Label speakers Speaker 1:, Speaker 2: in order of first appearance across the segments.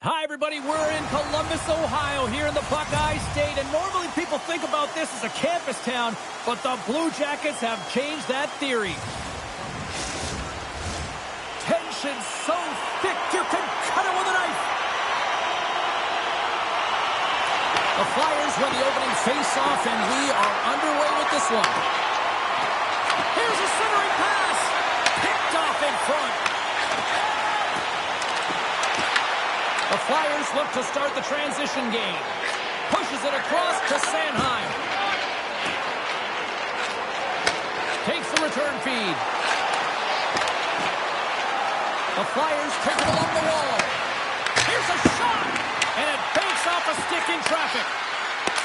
Speaker 1: Hi, everybody. We're in Columbus, Ohio, here in the Buckeye State. And normally people think about this as a campus town, but the Blue Jackets have changed that theory. Tension so thick you can cut it with a knife. The Flyers win the opening face-off, and we are underway with this one. Here's a centering pass. Picked off in front. The Flyers look to start the transition game. Pushes it across to Sanheim. Takes the return feed. The Flyers take it along the wall. Here's a shot! And it banks off a stick in traffic.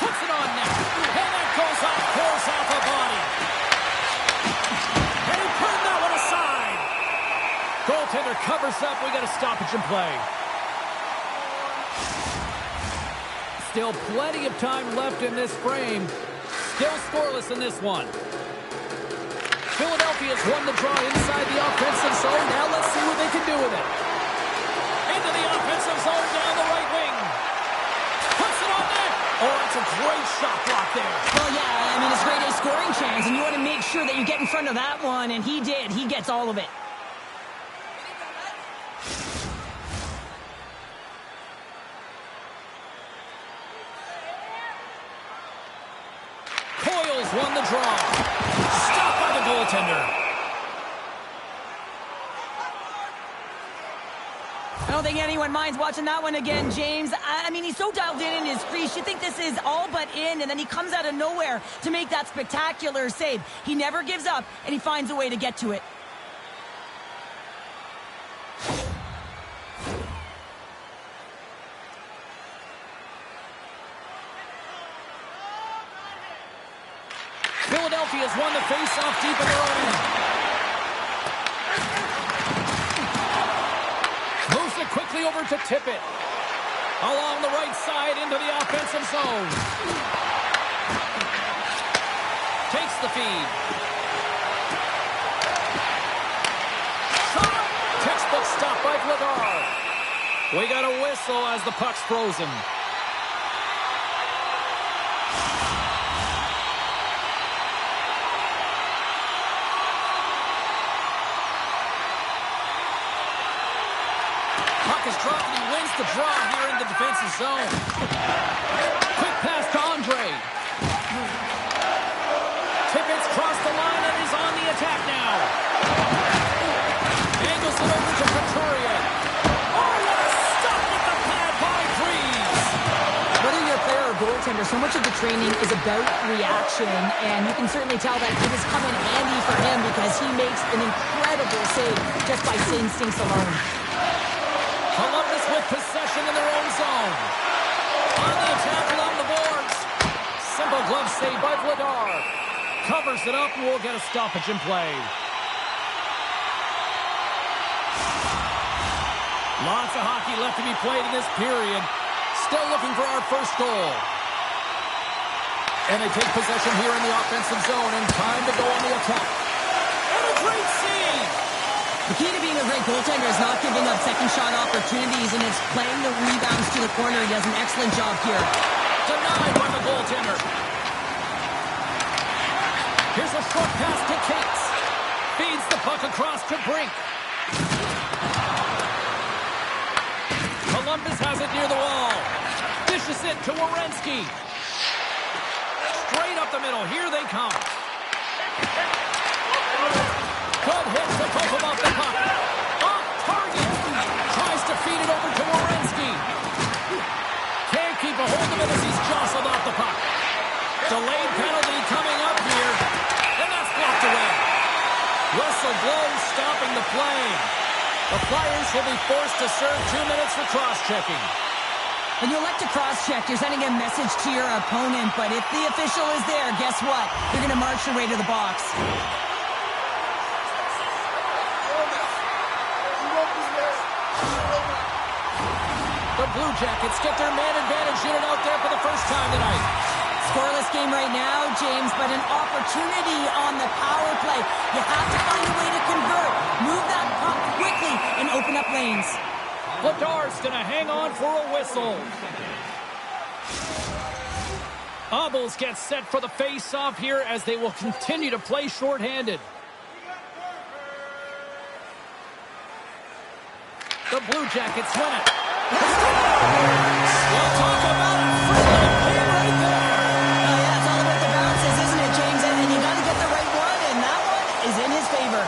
Speaker 1: Puts it on net. And that goes off course off a body. And he turned that one aside. Goaltender covers up. We got a stoppage in play. Still plenty of time left in this frame. Still scoreless in this one. Philadelphia's won the draw inside the offensive zone. Now let's see what they can do with it. Into the offensive zone down the right wing. Puts it on net. Oh, it's a great shot block there.
Speaker 2: Well, yeah, I mean, it's a great scoring chance, and you want to make sure that you get in front of that one, and he did. He gets all of it.
Speaker 1: Won the draw. Stopped by the goaltender.
Speaker 2: I don't think anyone minds watching that one again, James. I mean, he's so dialed in his crease. You think this is all but in, and then he comes out of nowhere to make that spectacular save. He never gives up, and he finds a way to get to it.
Speaker 1: Philadelphia's won the face-off deep in their own end. Moves it quickly over to Tippett. Along the right side into the offensive zone. Takes the feed. Shot! Textbook stop by Vladar. We got a whistle as the puck's frozen. Is dropped and he wins the draw here in the defensive zone. Quick pass to Andre. Tippett's crossed the line and is on the attack now. Angles it over to Couturier. Oh, what a stop with the pad by Freeze.
Speaker 2: Whether you're a player or goaltender, so much of the training is about reaction, and you can certainly tell that it has come in handy for him because he makes an incredible save just by instincts alone.
Speaker 1: Columbus with possession in their own zone. On the attack along the boards. Simple glove save by Vladar. Covers it up and we'll get a stoppage in play. Lots of hockey left to be played in this period. Still looking for our first goal. And they take possession here in the offensive zone and time to go on the attack. And a great save!
Speaker 2: The key to being a great goaltender is not giving up second shot opportunities, and it's playing the rebounds to the corner. He does an excellent job here.
Speaker 1: Denied by the goaltender. Here's a short pass to Cates. Feeds the puck across to Brink. Columbus has it near the wall. Dishes it to Werenski. Straight up the middle. Here they come. Good hit to poke him off the puck. Off target. Tries to feed it over to Werenski. Can't keep a hold of it as he's jostled off the puck. Delayed penalty coming up here. And that's blocked away. Whistle blows, stopping the play. The Flyers will be forced to serve 2 minutes for cross-checking.
Speaker 2: When you elect to cross-check, you're sending a message to your opponent, but if the official is there, guess what? You're going to march your way to the box.
Speaker 1: The Blue Jackets get their man advantage unit out there for the first time tonight.
Speaker 2: Scoreless game right now, James, but an opportunity on the power play. You have to find a way to convert. Move that puck quickly and open up lanes.
Speaker 1: Vladar's going to hang on for a whistle. Obels gets set for the face-off here as they will continue to play shorthanded. The Blue Jackets win it. We'll talk about a friendly play right there.
Speaker 2: Yeah, it's all about the bounces, isn't it, James? And you got to get the right one, and that one is in his favor.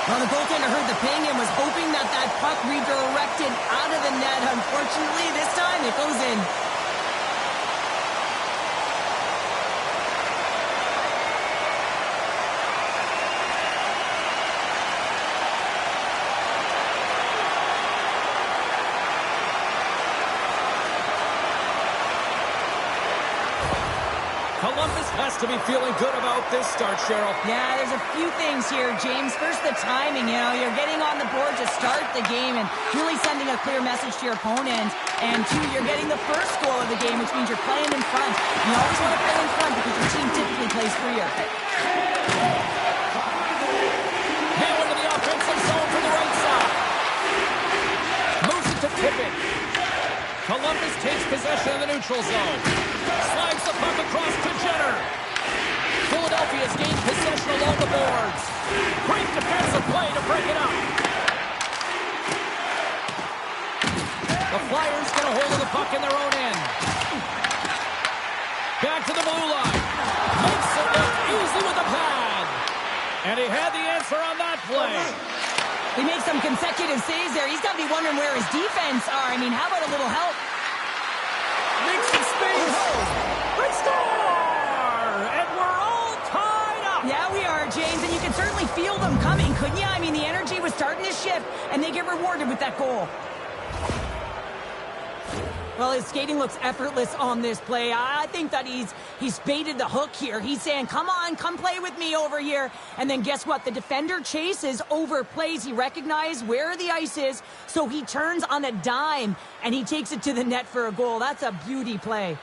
Speaker 2: Well, the goaltender heard the ping and was hoping that that puck redirected out of the net. Unfortunately, this time it goes in.
Speaker 1: Columbus has to be feeling good about this start, Cheryl.
Speaker 2: Yeah, there's a few things here, James. First, the timing. You know, you're getting on the board to start the game and really sending a clear message to your opponent. And two, you're getting the first goal of the game, which means you're playing in front. You always want to play in front because your team typically plays freer.
Speaker 1: Now into the offensive zone from the right side. Moves it to Tippett. Columbus takes possession of the neutral zone. Slides the puck across to Jenner. Philadelphia's gained possession along the boards. Great defensive play to break it up. The Flyers get a hold of the puck in their own end. Back to the blue line. Makes it look easy with the pad. And he had the answer on that play.
Speaker 2: He makes some consecutive saves there. He's got to be wondering where his defense are. I mean, how about a little help?
Speaker 1: Makes some space. They score! And we're all tied up.
Speaker 2: Yeah, we are, James, and you can certainly feel them coming, couldn't you? I mean, the energy was starting to shift, and they get rewarded with that goal. Well, his skating looks effortless on this play. I think that he's baited the hook here. He's saying, come on, come play with me over here. And then guess what? The defender chases, overplays. He recognizes where the ice is, so he turns on a dime, and he takes it to the net for a goal. That's a beauty play.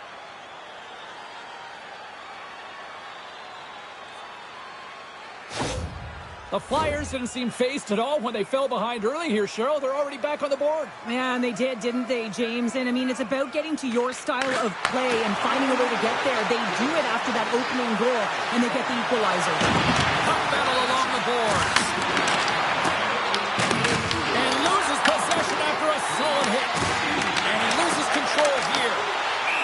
Speaker 1: The Flyers didn't seem phased at all when they fell behind early here, Cheryl. They're already back on the board.
Speaker 2: Yeah, and they did, didn't they, James? And, I mean, it's about getting to your style of play and finding a way to get there. They do it after that opening goal, and they get the equalizer.
Speaker 1: Puck battle along the boards. And loses possession after a solid hit. And he loses control here.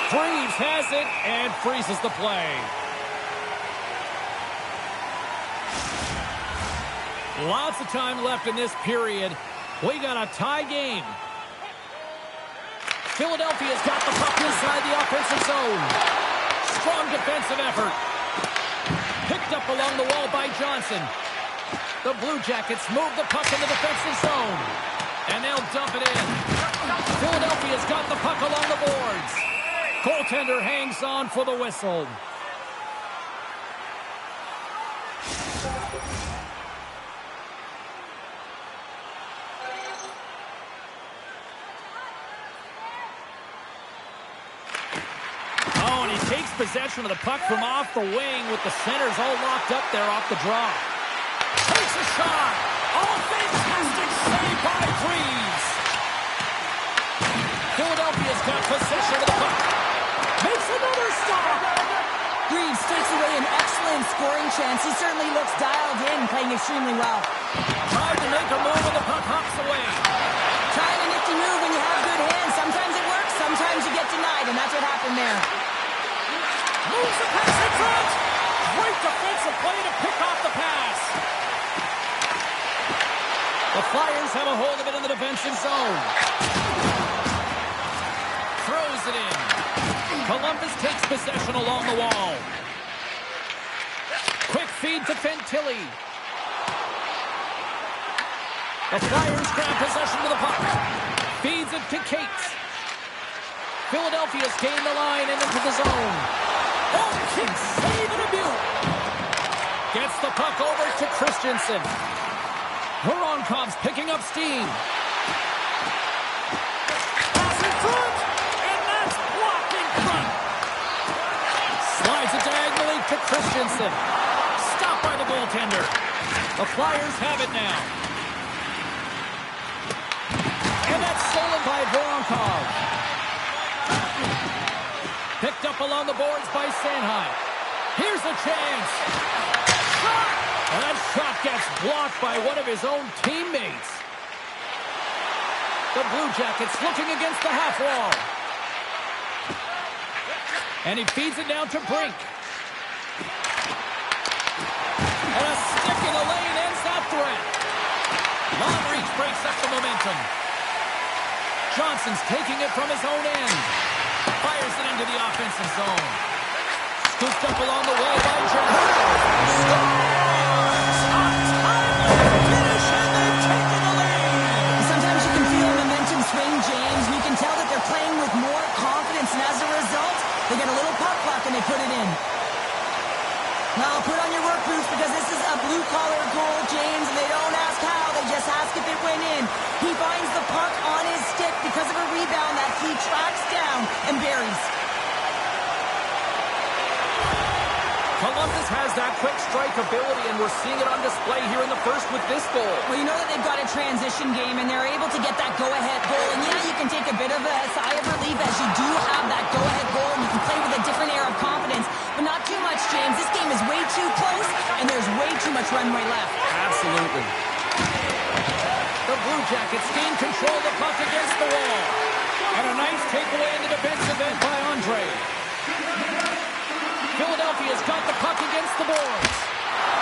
Speaker 1: Freeze has it and freezes the play. Lots of time left in this period. We got a tie game. Philadelphia's got the puck inside the offensive zone. Strong defensive effort. Picked up along the wall by Johnson. The Blue Jackets move the puck in the defensive zone. And they'll dump it in. Philadelphia's got the puck along the boards. Goaltender hangs on for the whistle. Takes possession of the puck from off the wing with the centers all locked up there off the draw. Takes a shot. Oh, fantastic save by Freeze. Philadelphia's got possession of the puck. Makes another stop.
Speaker 2: Reeves takes away an excellent scoring chance. He certainly looks dialed in, playing extremely well.
Speaker 1: Tried to make a move and the puck hops away.
Speaker 2: Trying a nifty move when you have good hands. Sometimes it works, sometimes you get denied, and that's what happened there.
Speaker 1: Moves the pass in front. Great defensive play to pick off the pass. The Flyers have a hold of it in the defensive zone. Throws it in. Columbus takes possession along the wall. Quick feed to Fantilli. The Flyers grab possession of the puck. Feeds it to Cates. Philadelphia's gained the line and into the zone. Oh, kick, save and a beaut. Gets the puck over to Christensen. Voronkov's picking up steam. Pass in front, and that's blocked in front. Slides it diagonally to Christensen. Stopped by the goaltender. The Flyers have it now. And that's stolen by Voronkov. Picked up along the boards by Sanheim. Here's a chance. Shot! And that shot gets blocked by one of his own teammates. The Blue Jackets looking against the half wall. And he feeds it down to Brink. And a stick in the lane ends that threat. Long reach breaks up the momentum. Johnson's taking it from his own end. Fires it into the offensive zone. Scooped up along the wall by Johnson. Scores! A timely finish, and they've taken the lead.
Speaker 2: Sometimes you can feel a momentum swing, James, and you can tell that they're playing with more confidence, and as a result, they get a little puck luck and they put it in. Now, put on your work boots because this is a blue-collar goal, James, and they don't ask how, they just ask if it went in. He finds the puck on his stick because of a rebound that he tracks down and buries.
Speaker 1: Columbus has that quick strike ability, and we're seeing it on display here in the first with this goal.
Speaker 2: Well, you know that they've got a transition game, and they're able to get that go-ahead goal. And yeah, you can take a bit of a sigh of relief as you do have that go-ahead goal, and you can play with a different air of confidence. But not too much, James. This game is way too close, and there's way too much runway left.
Speaker 1: Absolutely. The Blue Jackets gain control of the puck against the wall. And a nice takeaway in the defensive end by Andre. Philadelphia's got the puck against the boards.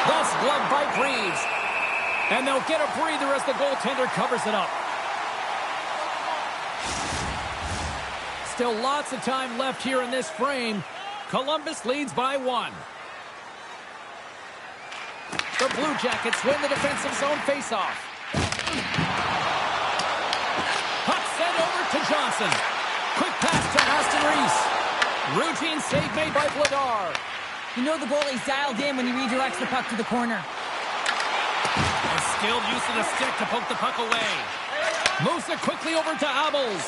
Speaker 1: Thus gloved by Greaves. And they'll get a breather as the goaltender covers it up. Still lots of time left here in this frame. Columbus leads by 1. The Blue Jackets win the defensive zone faceoff. Puck sent over to Johnson. Quick pass to Aston Reese. Routine save made by Vladar.
Speaker 2: You know the goalie's dialed in when he redirects the puck to the corner.
Speaker 1: A skilled use of the stick to poke the puck away. Moves it quickly over to Abels.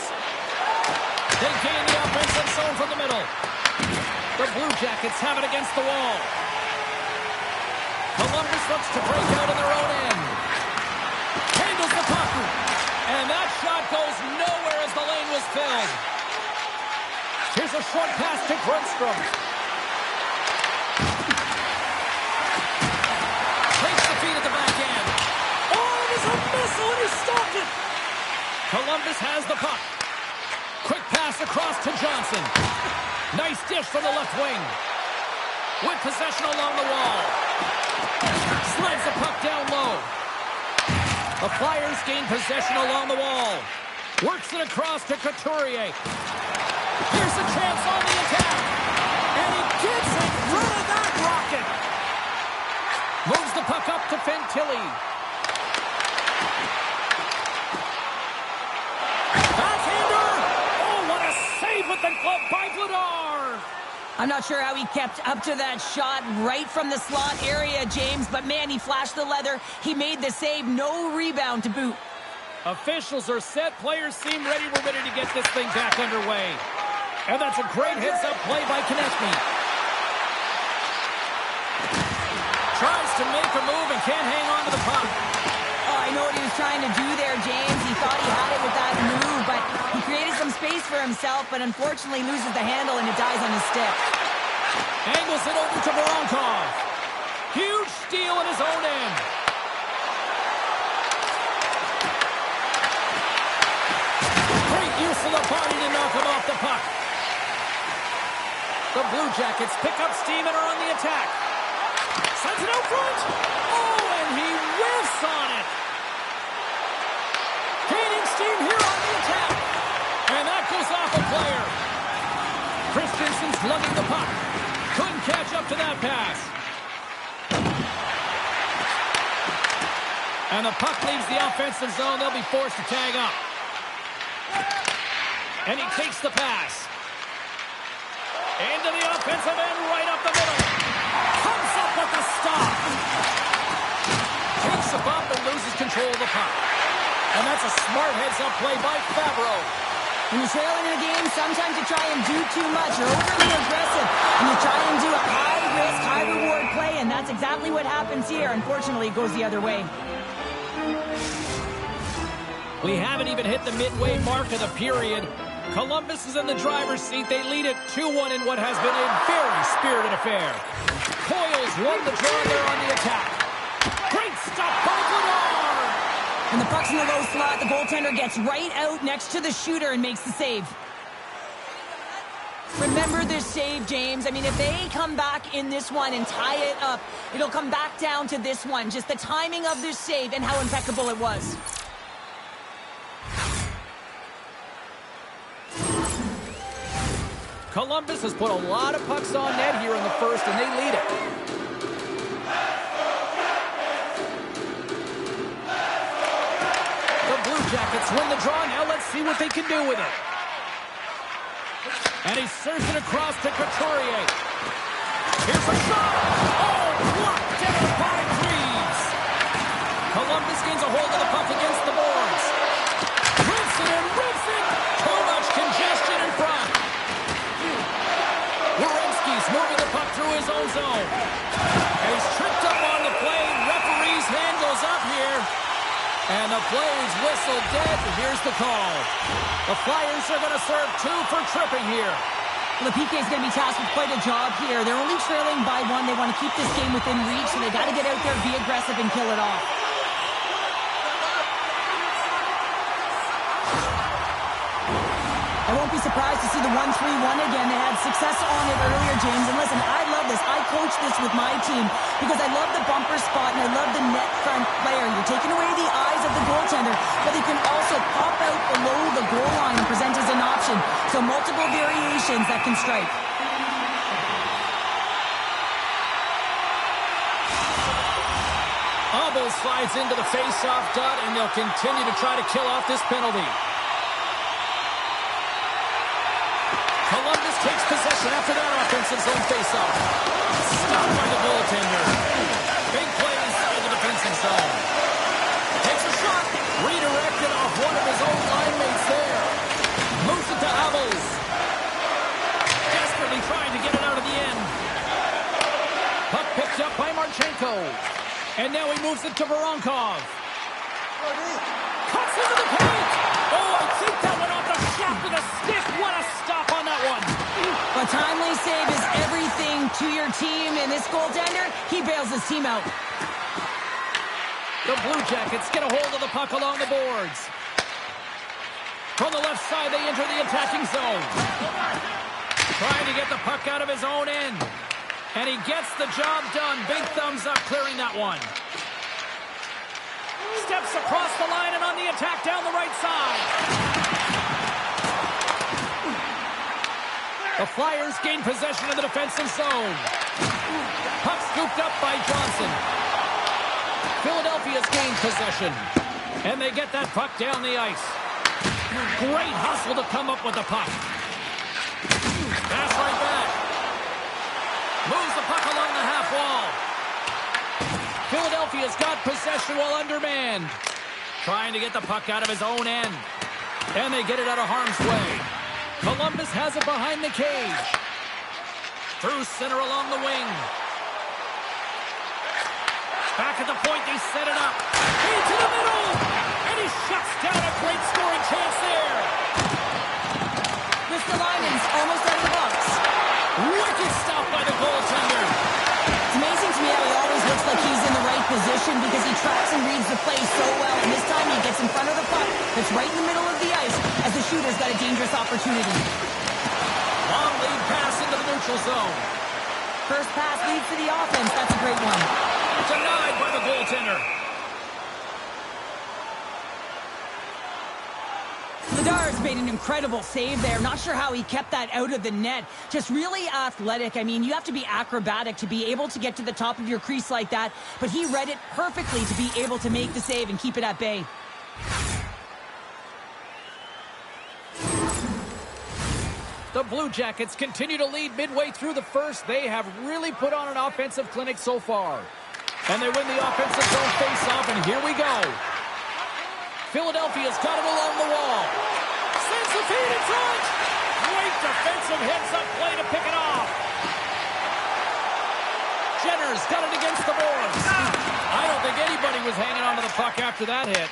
Speaker 1: They gain the offensive zone from the middle. The Blue Jackets have it against the wall. Columbus looks to break out in their own end. Handles the puck. And that shot goes nowhere as the lane was filled. Here's a short pass to Grundstrom. Takes the feed at the back end. Oh, it is a missile and he stopped it. Columbus has the puck. Quick pass across to Johnson. Nice dish from the left wing. With possession along the wall. Slides the puck down low. The Flyers gain possession along the wall. Works it across to Couturier. Here's a chance on the attack. And he gets in front of that rocket. Moves the puck up to Fantilli. Backhander. Oh, what a save with the glove by Vladar.
Speaker 2: I'm not sure how he kept up to that shot right from the slot area, James, but man, he flashed the leather. He made the save, no rebound to boot.
Speaker 1: Officials are set. Players seem ready. We're ready to get this thing back underway. And that's a great heads-up play by Konechny. Tries to make a move and can't hang on to the puck.
Speaker 2: Oh, I know what he was trying to do there, James. He thought he had it with that move, but he created some space for himself, but unfortunately loses the handle and it dies on his stick.
Speaker 1: Angles it over to Voronkov. Huge steal at his own end. Great use of the body to knock him off the puck. The Blue Jackets pick up steam and are on the attack. Sends it out front. Oh, and he whiffs on it. Gaining steam here on the attack. And that goes off a player. Christensen's lugging the puck. Couldn't catch up to that pass. And the puck leaves the offensive zone. They'll be forced to tag up. And he takes the pass. Into the offensive end, right up the middle. Comes up with the stop. Takes a bump and loses control of the puck. And that's a smart heads-up play by Favreau.
Speaker 2: When you're trailing in a game, sometimes you try and do too much. You're overly aggressive, and you try and do a high-risk, high-reward play, and that's exactly what happens here. Unfortunately, it goes the other way.
Speaker 1: We haven't even hit the midway mark of the period. Columbus is in the driver's seat. They lead it 2-1 in what has been a very spirited affair. Coyle's won the draw there on the attack. Great stop by Bernard!
Speaker 2: And the puck's in the low slot. The goaltender gets right out next to the shooter and makes the save. Remember this save, James. I mean, if they come back in this one and tie it up, it'll come back down to this one. Just the timing of this save and how impeccable it was.
Speaker 1: Columbus has put a lot of pucks on net here in the first, and they lead it. The Blue Jackets win the draw. Now let's see what they can do with it. And he serves it across to Couturier. Here's a shot. Oh, blocked down by Reeves. Columbus gains a hold of the puck against the boards. Rips it and rips it. Too much congestion in front. Werenski's moving the puck through his own zone. And he's tripped up on the play. Referee's hand goes up here. And the play is whistled dead. Here's the call. The Flyers are going to serve 2 for tripping here.
Speaker 2: Well, the PK is going to be tasked with quite a job here. They're only trailing by 1. They want to keep this game within reach, so they got to get out there, be aggressive, and kill it off. I won't be surprised to see the 1-3-1 again. They had success on it earlier, James. And listen, I love this. I coach this with my team because I love the bumper spot and I love the net front player. You're taking away the eyes of the goaltender, but they can also pop out below the goal line and present as an option. So multiple variations that can strike.
Speaker 1: Hubble slides into the face-off dot, and they'll continue to try to kill off this penalty. Columbus takes possession after that offensive zone face-off. Stopped by the goaltender. Big play inside the defensive zone. Takes a shot. Redirected off one of his own line mates there. Moves it to Abels. Desperately trying to get it out of the end. Puck picked up by Marchenko. And now he moves it to Voronkov. Cuts into the paint. Oh, I think that went off the shaft of the stick. What a stop on that one.
Speaker 2: A timely save is everything to your team, and this goaltender, he bails his team out.
Speaker 1: The Blue Jackets get a hold of the puck along the boards. From the left side, they enter the attacking zone. Trying to get the puck out of his own end. And he gets the job done. Big thumbs up clearing that one. Steps across the line and on the attack down the right side. The Flyers gain possession of the defensive zone. Puck scooped up by Johnson. Philadelphia's gained possession. And they get that puck down the ice. Great hustle to come up with the puck. Pass right back. Moves the puck along the half wall. Philadelphia's got possession while undermanned. Trying to get the puck out of his own end. And they get it out of harm's way. Columbus has it behind the cage. Through center along the wing. Back at the point, they set it up. Into the middle! And he shuts down a great scoring chance there.
Speaker 2: Ristolainen's almost out of the box.
Speaker 1: Wicked stop by the goaltender.
Speaker 2: It's amazing to me how he always looks like he's in the right position because he tracks and reads the play so well. And this time he gets in front of the puck that's right in the middle of the ice as the shooter's got a dangerous opportunity.
Speaker 1: Long lead pass into the neutral zone.
Speaker 2: First pass leads to the offense. That's a great one.
Speaker 1: Denied by the goaltender.
Speaker 2: Ladar's made an incredible save there. Not sure how he kept that out of the net. Just really athletic. I mean, you have to be acrobatic to be able to get to the top of your crease like that. But he read it perfectly to be able to make the save and keep it at bay.
Speaker 1: The Blue Jackets continue to lead midway through the first. They have really put on an offensive clinic so far. And they win the offensive zone face-off, and here we go. Philadelphia's got it along the wall. Sends the feed in front. Great defensive heads-up play to pick it off. Jenner's got it against the boards. I don't think anybody was hanging on to the puck after that hit.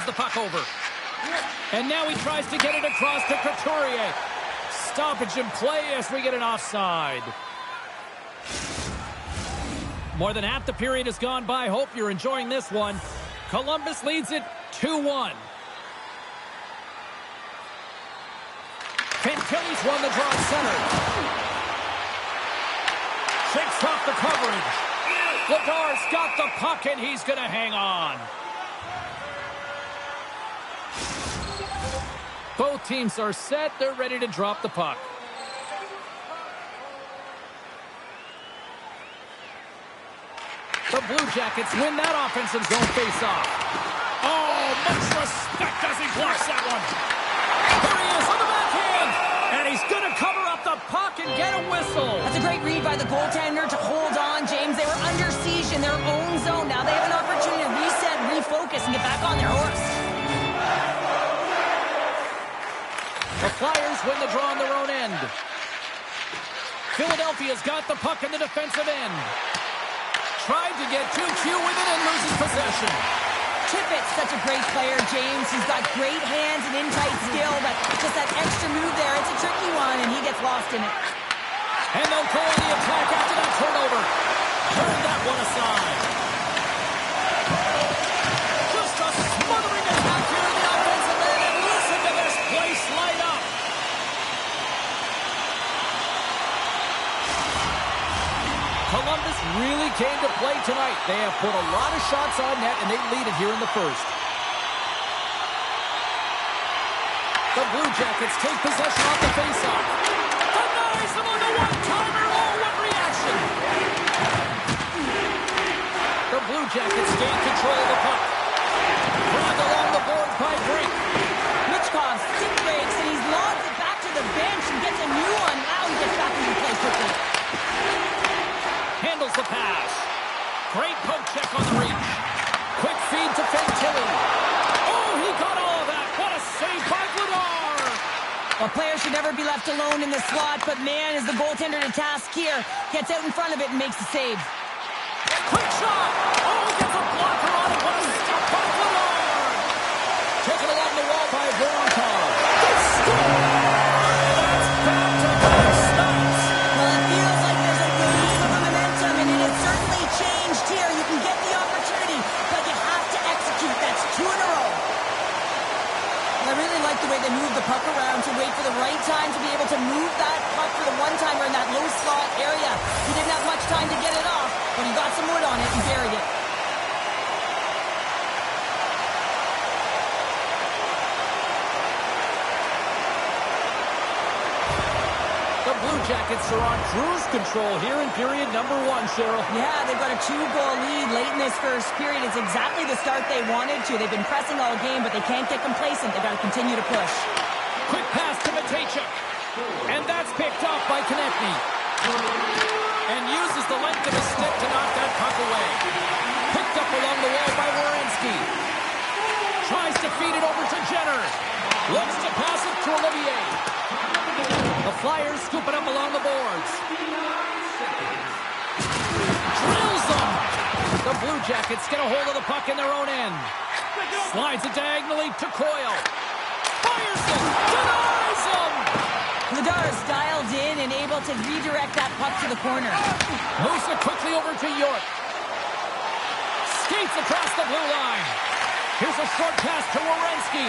Speaker 1: turns the puck over. And now he tries to get it across to Couturier. Stoppage in play as we get an offside. More than half the period has gone by. Hope you're enjoying this one. Columbus leads it 2-1. Fantilli's won the draw at center. Shakes off the coverage. Ladar's got the puck, and he's going to hang on. Both teams are set. They're ready to drop the puck. The Blue Jackets win that offensive zone face-off. Oh, much respect as he blocks that one. There he is on the backhand. And he's going to cover up the puck and get a whistle.
Speaker 2: That's a great read by the goaltender to hold on, James. They were under siege in their own zone. Now they have an opportunity to reset, refocus, and get back on their horse.
Speaker 1: The Flyers win the draw on their own end. Philadelphia's got the puck in the defensive end. Tried to get too cute with it and loses possession.
Speaker 2: Tippett's such a great player, James. He's got great hands and in-tight skill, but just that extra move there, it's a tricky one, and he gets lost in it.
Speaker 1: And they'll go on the attack after that turnover. Turn that one aside. Just a smothering attack here in the offensive end, and listen to this place light up. Columbus really came to play tonight. They have put a lot of shots on net, and they lead it here in the first. The Blue Jackets take possession off the faceoff. Denies them on the one-timer. Oh, what reaction! The Blue Jackets gain control of the puck. Dragged along the boards by Brink.
Speaker 2: Mitchkov stick breaks, and he's logged it back to the bench and gets a new one. Now he gets back into play quickly.
Speaker 1: Handles the pass. Great poke check on the reach. Quick feed to Fantilli. Oh, he got all of that. What a save by Vladar.
Speaker 2: A player should never be left alone in the slot, but man, is the goaltender to task here. Gets out in front of it and makes the save.
Speaker 1: Quick shot. Oh, gets a blocker on it. What a stop by Vladar. Taken along the wall by Voronkov. They score. That's back-to-back stops.
Speaker 2: Well, it feels like there's a wave of momentum, and it has certainly changed here. You can get the opportunity, but you have to execute. That's 2 in a row. I really like the way they move the puck around to wait for the right time to be able to move that puck for the one-timer in that low slot area. He didn't have much time to get it off, but he got some wood on it and buried it.
Speaker 1: The Blue Jackets are on cruise control here in period number 1, Cheryl.
Speaker 2: Yeah, they've got a 2-goal lead late in this first period. It's exactly the start they wanted to. They've been pressing all game, but they can't get complacent. They've got to continue to push.
Speaker 1: Quick pass to Matejchuk. And that's picked off by Konechny. And uses the length of his stick to knock that puck away. Picked up along the wall by Werenski. Tries to feed it over to Jenner. Looks to pass it to Olivier. The Flyers scoop it up along the boards. Drills them. The Blue Jackets get a hold of the puck in their own end. Slides it diagonally to Coyle. Fires it. Denies him.
Speaker 2: Vladar is dialed in and able to redirect that puck to the corner.
Speaker 1: Moves it quickly over to York. Skates across the blue line. Here's a short pass to Werenski.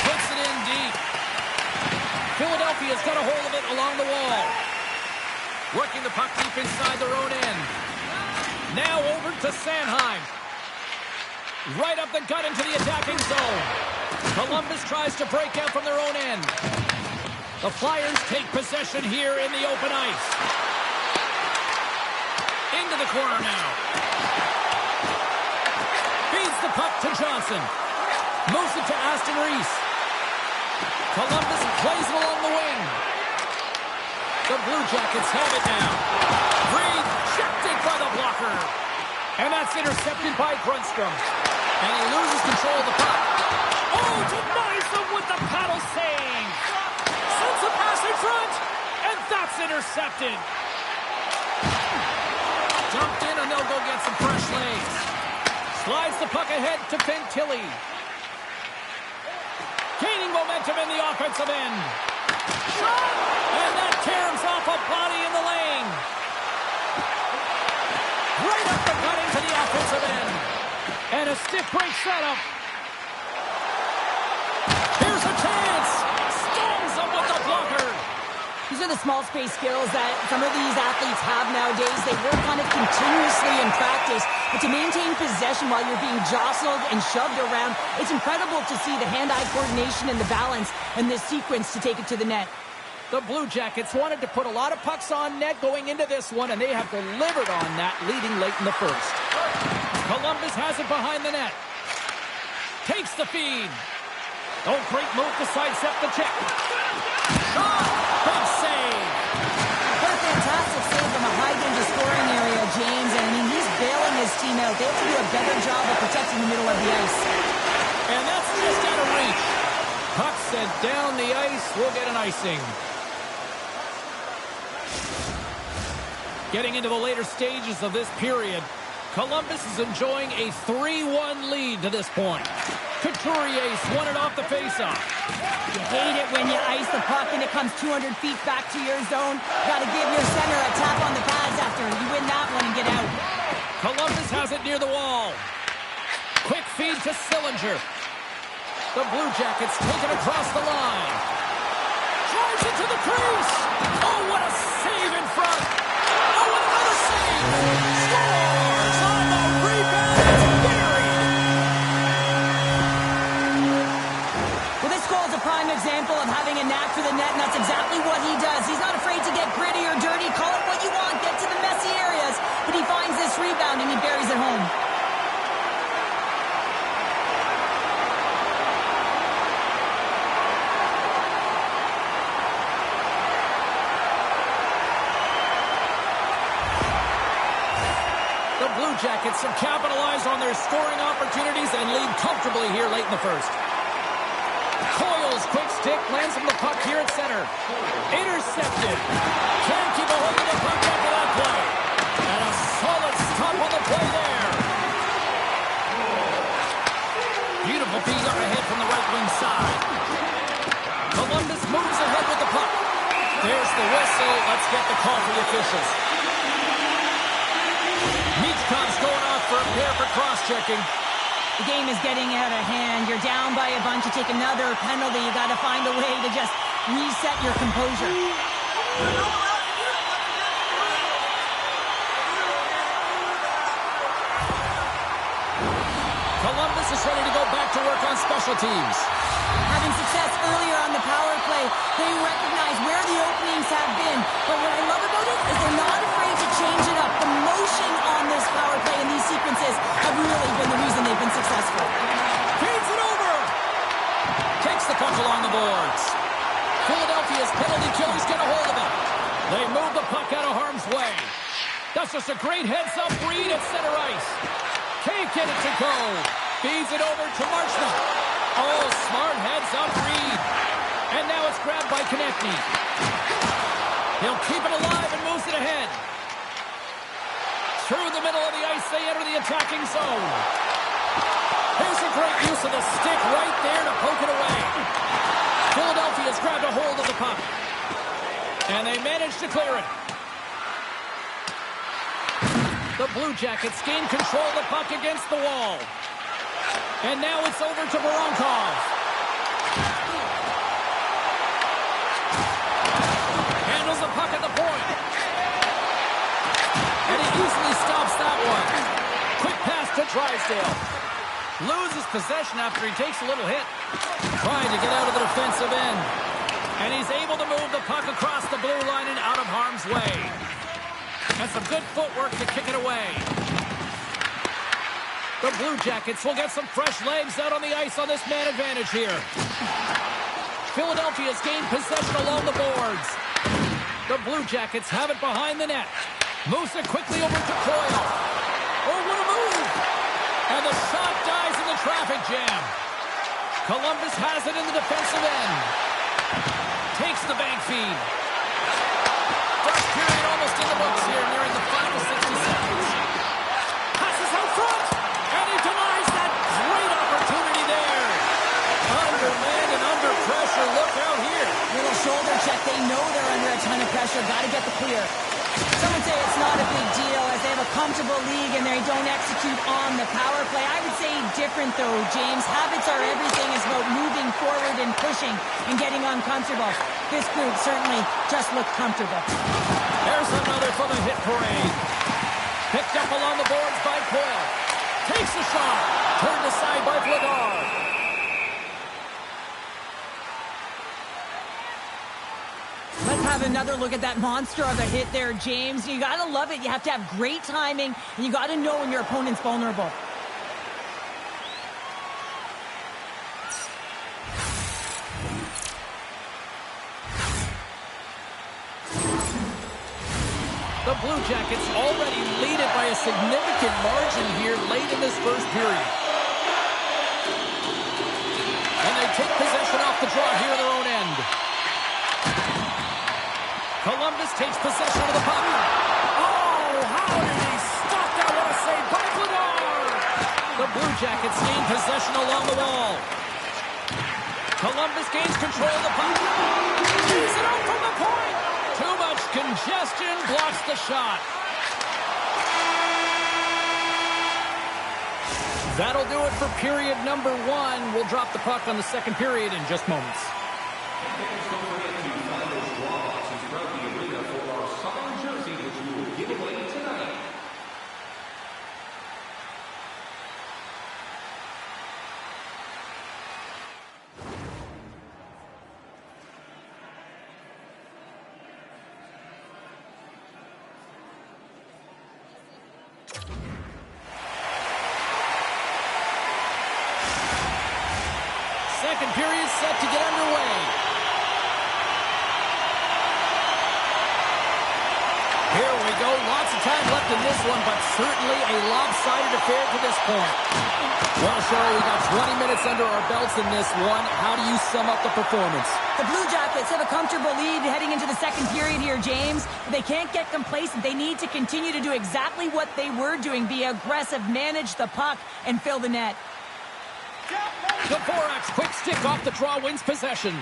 Speaker 1: Puts it in deep. Philadelphia's got a hold of it along the wall. Working the puck deep inside their own end. Now over to Sanheim. Right up the gut into the attacking zone. Columbus tries to break out from their own end. The Flyers take possession here in the open ice. Into the corner now. Feeds the puck to Johnson. Moves it to Aston Reese. Columbus plays it along the wing. The Blue Jackets have it now. Rejected by the blocker. And that's intercepted by Grundstrom. And he loses control of the puck. Oh, denies him with the paddle save. Sends a pass in front. And that's intercepted. Dumped in and they'll go get some fresh legs. Slides the puck ahead to Fantilli. Gaining momentum in the offensive end. Shot! And that tears off a body in the lane. Right up the gut into the offensive end. And a stiff break setup. Here's a chance. Stones up with the blocker.
Speaker 2: These are the small space skills that some of these athletes have nowadays. They work on it continuously in practice. But to maintain possession while you're being jostled and shoved around, it's incredible to see the hand-eye coordination and the balance in this sequence to take it to the net.
Speaker 1: The Blue Jackets wanted to put a lot of pucks on net going into this one, and they have delivered on that, leading late in the first. Columbus has it behind the net. Takes the feed. Oh, great move to sidestep the check. Shot! Big save!
Speaker 2: What a fantastic save from a high-danger scoring area, James. And, I mean, he's bailing his team out. They have to do a better job of protecting the middle of the ice.
Speaker 1: And that's just out of reach. Puck sent down the ice. We'll get an icing. Getting into the later stages of this period, Columbus is enjoying a 3-1 lead to this point. Couturier won it off the faceoff.
Speaker 2: You hate it when you ice the puck and it comes 200 feet back to your zone. Got to give your center a tap on the pads after you win that one and get out.
Speaker 1: Columbus has it near the wall. Quick feed to Sillinger. The Blue Jackets take it across the line. Drives it to the crease. Oh, what a save in front. Oh, another save. Scores on the rebound. It's buried.
Speaker 2: Well, this goal is a prime example of having a knack for the net, and that's exactly what he does. He's not afraid to get gritty or dirty. Call it what you want. Get to the messy areas. But he finds this rebound, and he buries it home.
Speaker 1: The Blue Jackets have capitalized on their scoring opportunities and lead comfortably here late in the first. Coyle's quick stick lands him the puck here at center. Intercepted. Can't keep a hold of the puck after that play. And a solid stop on the play there. Beautiful feed up ahead from the right wing side. Columbus moves ahead with the puck. There's the whistle. Let's get the call for the officials. Michkov's going off for a pair for cross-checking.
Speaker 2: The game is getting out of hand. You're down by a bunch. You take another penalty. You got to find a way to just reset your composure.
Speaker 1: Columbus is ready to go back to work on special teams.
Speaker 2: Having success earlier on the power play, they recognize where the openings have been. But what I love about it is they're not afraid to change it up. The motion on this power play and these sequences have really been the reason they've been successful.
Speaker 1: Feeds it over. Takes the puck along the boards. Philadelphia's penalty killers get a hold of it. They move the puck out of harm's way. That's just a great heads-up read at center ice. Can't get it to go. Feeds it over to Marchment. Oh, smart heads-up read. And now it's grabbed by Konechny. He'll keep it alive and moves it ahead. Through the middle of the ice, they enter the attacking zone. Here's a great use of the stick right there to poke it away. Philadelphia's grabbed a hold of the puck. And they manage to clear it. The Blue Jackets gain control of the puck against the wall. And now it's over to Voronkov. Handles the puck at the point. And he easily stops that one. Quick pass to Drysdale. Loses possession after he takes a little hit. Trying to get out of the defensive end. And he's able to move the puck across the blue line and out of harm's way. And some good footwork to kick it away. The Blue Jackets will get some fresh legs out on the ice on this man advantage here. Philadelphia's gained possession along the boards. The Blue Jackets have it behind the net. Moves it quickly over to Coyle. Oh, what a move! And the shot dies in the traffic jam. Columbus has it in the defensive end. Takes the bank feed. First period almost in the books here, nearing the final 60 seconds. Passes out front, and he denies
Speaker 2: pressure, got to get the clear. Some would say it's not a big deal as they have a comfortable league and they don't execute on the power play. I would say different though, James. Habits are everything. It's about moving forward and pushing and getting uncomfortable. This group certainly just looked comfortable.
Speaker 1: There's another for the hit parade. Picked up along the boards by Coyle. Takes a shot. Turned aside by Vladar.
Speaker 2: Let's have another look at that monster of a hit there, James. You got to love it. You have to have great timing, and you got to know when your opponent's vulnerable.
Speaker 1: The Blue Jackets already lead it by a significant margin here late in this first period. And they take possession off the draw here in their own end. Columbus takes possession of the puck. Oh, how did he stop that? What a save by Vladar! The Blue Jackets gain possession along the wall. Columbus gains control of the puck. Keeps it out from the point. Too much congestion blocks the shot. That'll do it for period number 1. We'll drop the puck on the second period in just moments. Second period set to get underway. Here we go. Lots of time left in this one, but certainly a lopsided affair to this point. Well, Cheryl, we got 20 minutes under our belts in this one. How do you sum up the performance?
Speaker 2: The Blue Jackets have a comfortable lead heading into the second period here, James. But they can't get complacent. They need to continue to do exactly what they were doing. Be aggressive, manage the puck, and fill the net.
Speaker 1: Dvorak's quick stick off the draw wins possession.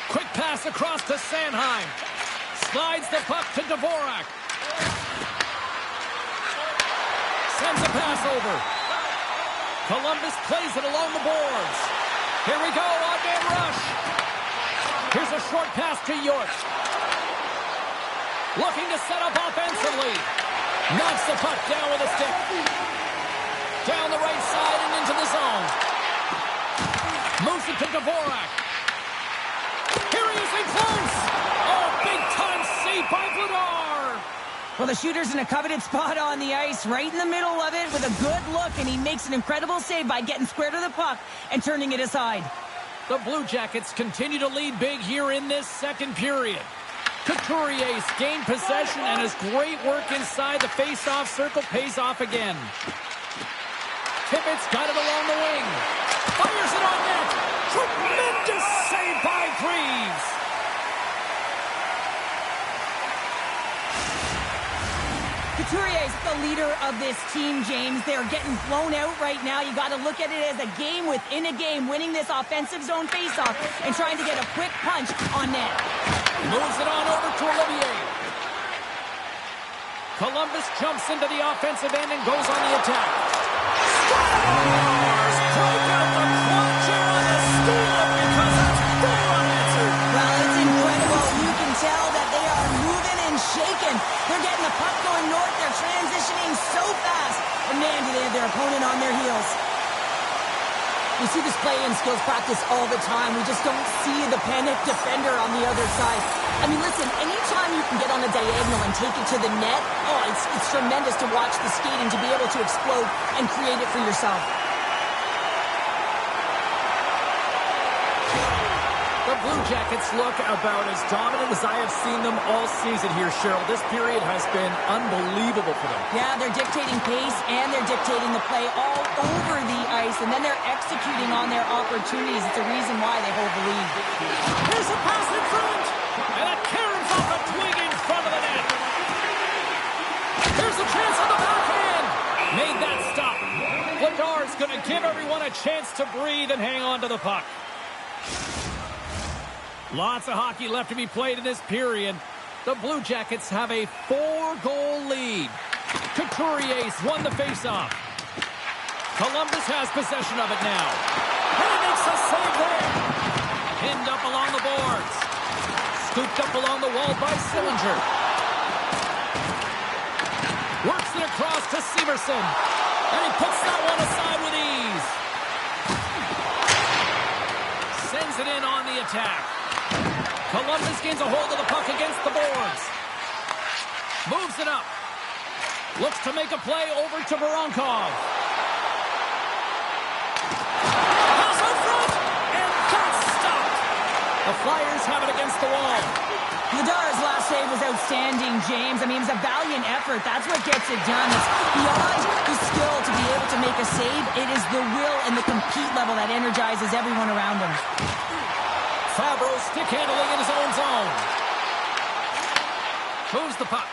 Speaker 1: Quick pass across to Sanheim. Slides the puck to Dvorak. Sends a pass over. Columbus plays it along the boards. Here we go, on-man rush. Here's a short pass to York. Looking to set up offensively. Knocks the puck down with a stick. Down the right side and into the zone. Moves it to Dvorak. Here he is in close. Oh, big-time save by Vladar.
Speaker 2: Well, the shooter's in a coveted spot on the ice, right in the middle of it with a good look, and he makes an incredible save by getting square to the puck and turning it aside.
Speaker 1: The Blue Jackets continue to lead big here in this second period. Couturier gained possession, and his great work inside the face-off circle pays off again. Tippett's got it along the wing. Fires it on net. Tremendous save by Greaves.
Speaker 2: Couturier is the leader of this team, James. They're getting blown out right now. You got to look at it as a game within a game, winning this offensive zone faceoff and trying to get a quick punch on net.
Speaker 1: Moves it on over to Olivier. Columbus jumps into the offensive end and goes on the attack. Stars break out the clutch here on the steal because that's goal unanswered.
Speaker 2: Well, it's incredible. You can tell that they are moving and shaking. They're getting the puck going north. They're transitioning so fast. And man, do they have their opponent on their heels. We see this play in skills practice all the time. We just don't see the panic defender on the other side. I mean, listen, anytime you can get on a diagonal and take it to the net, oh, it's tremendous to watch the skating, to be able to explode and create it for yourself.
Speaker 1: The Blue Jackets look about as dominant as I have seen them all season here, Cheryl. This period has been unbelievable for them.
Speaker 2: Yeah, they're dictating pace and they're dictating the play all over the ice, and then they're executing on their opportunities. It's a reason why they hold the lead.
Speaker 1: Here's a pass in front, and it carries off a twig in front of the net. Here's a chance on the backhand. Made that stop. Vladar's going to give everyone a chance to breathe and hang on to the puck. Lots of hockey left to be played in this period. The Blue Jackets have a 4-goal lead. Couturier's won the faceoff. Columbus has possession of it now. And he makes a save there. Pinned up along the boards. Scooped up along the wall by Sillinger. Works it across to Severson. And he puts that one aside with ease. Sends it in on the attack. Columbus gains a hold of the puck against the boards. Moves it up. Looks to make a play over to Voronkov. Pass out front, and that's stopped. The Flyers have it against the wall.
Speaker 2: Ladar's last save was outstanding, James. I mean, it was a valiant effort. That's what gets it done. It's beyond the skill to be able to make a save. It is the will and the compete level that energizes everyone around him.
Speaker 1: Fabro stick handling in his own zone. Moves the puck.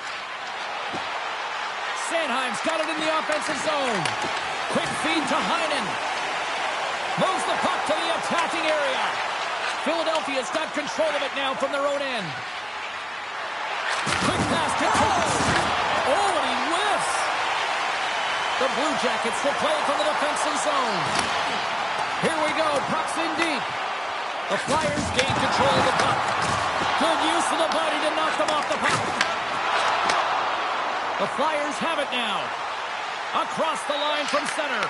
Speaker 1: Sanheim's got it in the offensive zone. Quick feed to Heinen. Moves the puck to the attacking area. Philadelphia's got control of it now from their own end. Quick pass to Cole. Oh, and he whiffs. The Blue Jackets will play from the defensive zone. Here we go. Puck's in deep. The Flyers gain control of the puck. Good use of the body to knock them off the puck. The Flyers have it now. Across the line from center.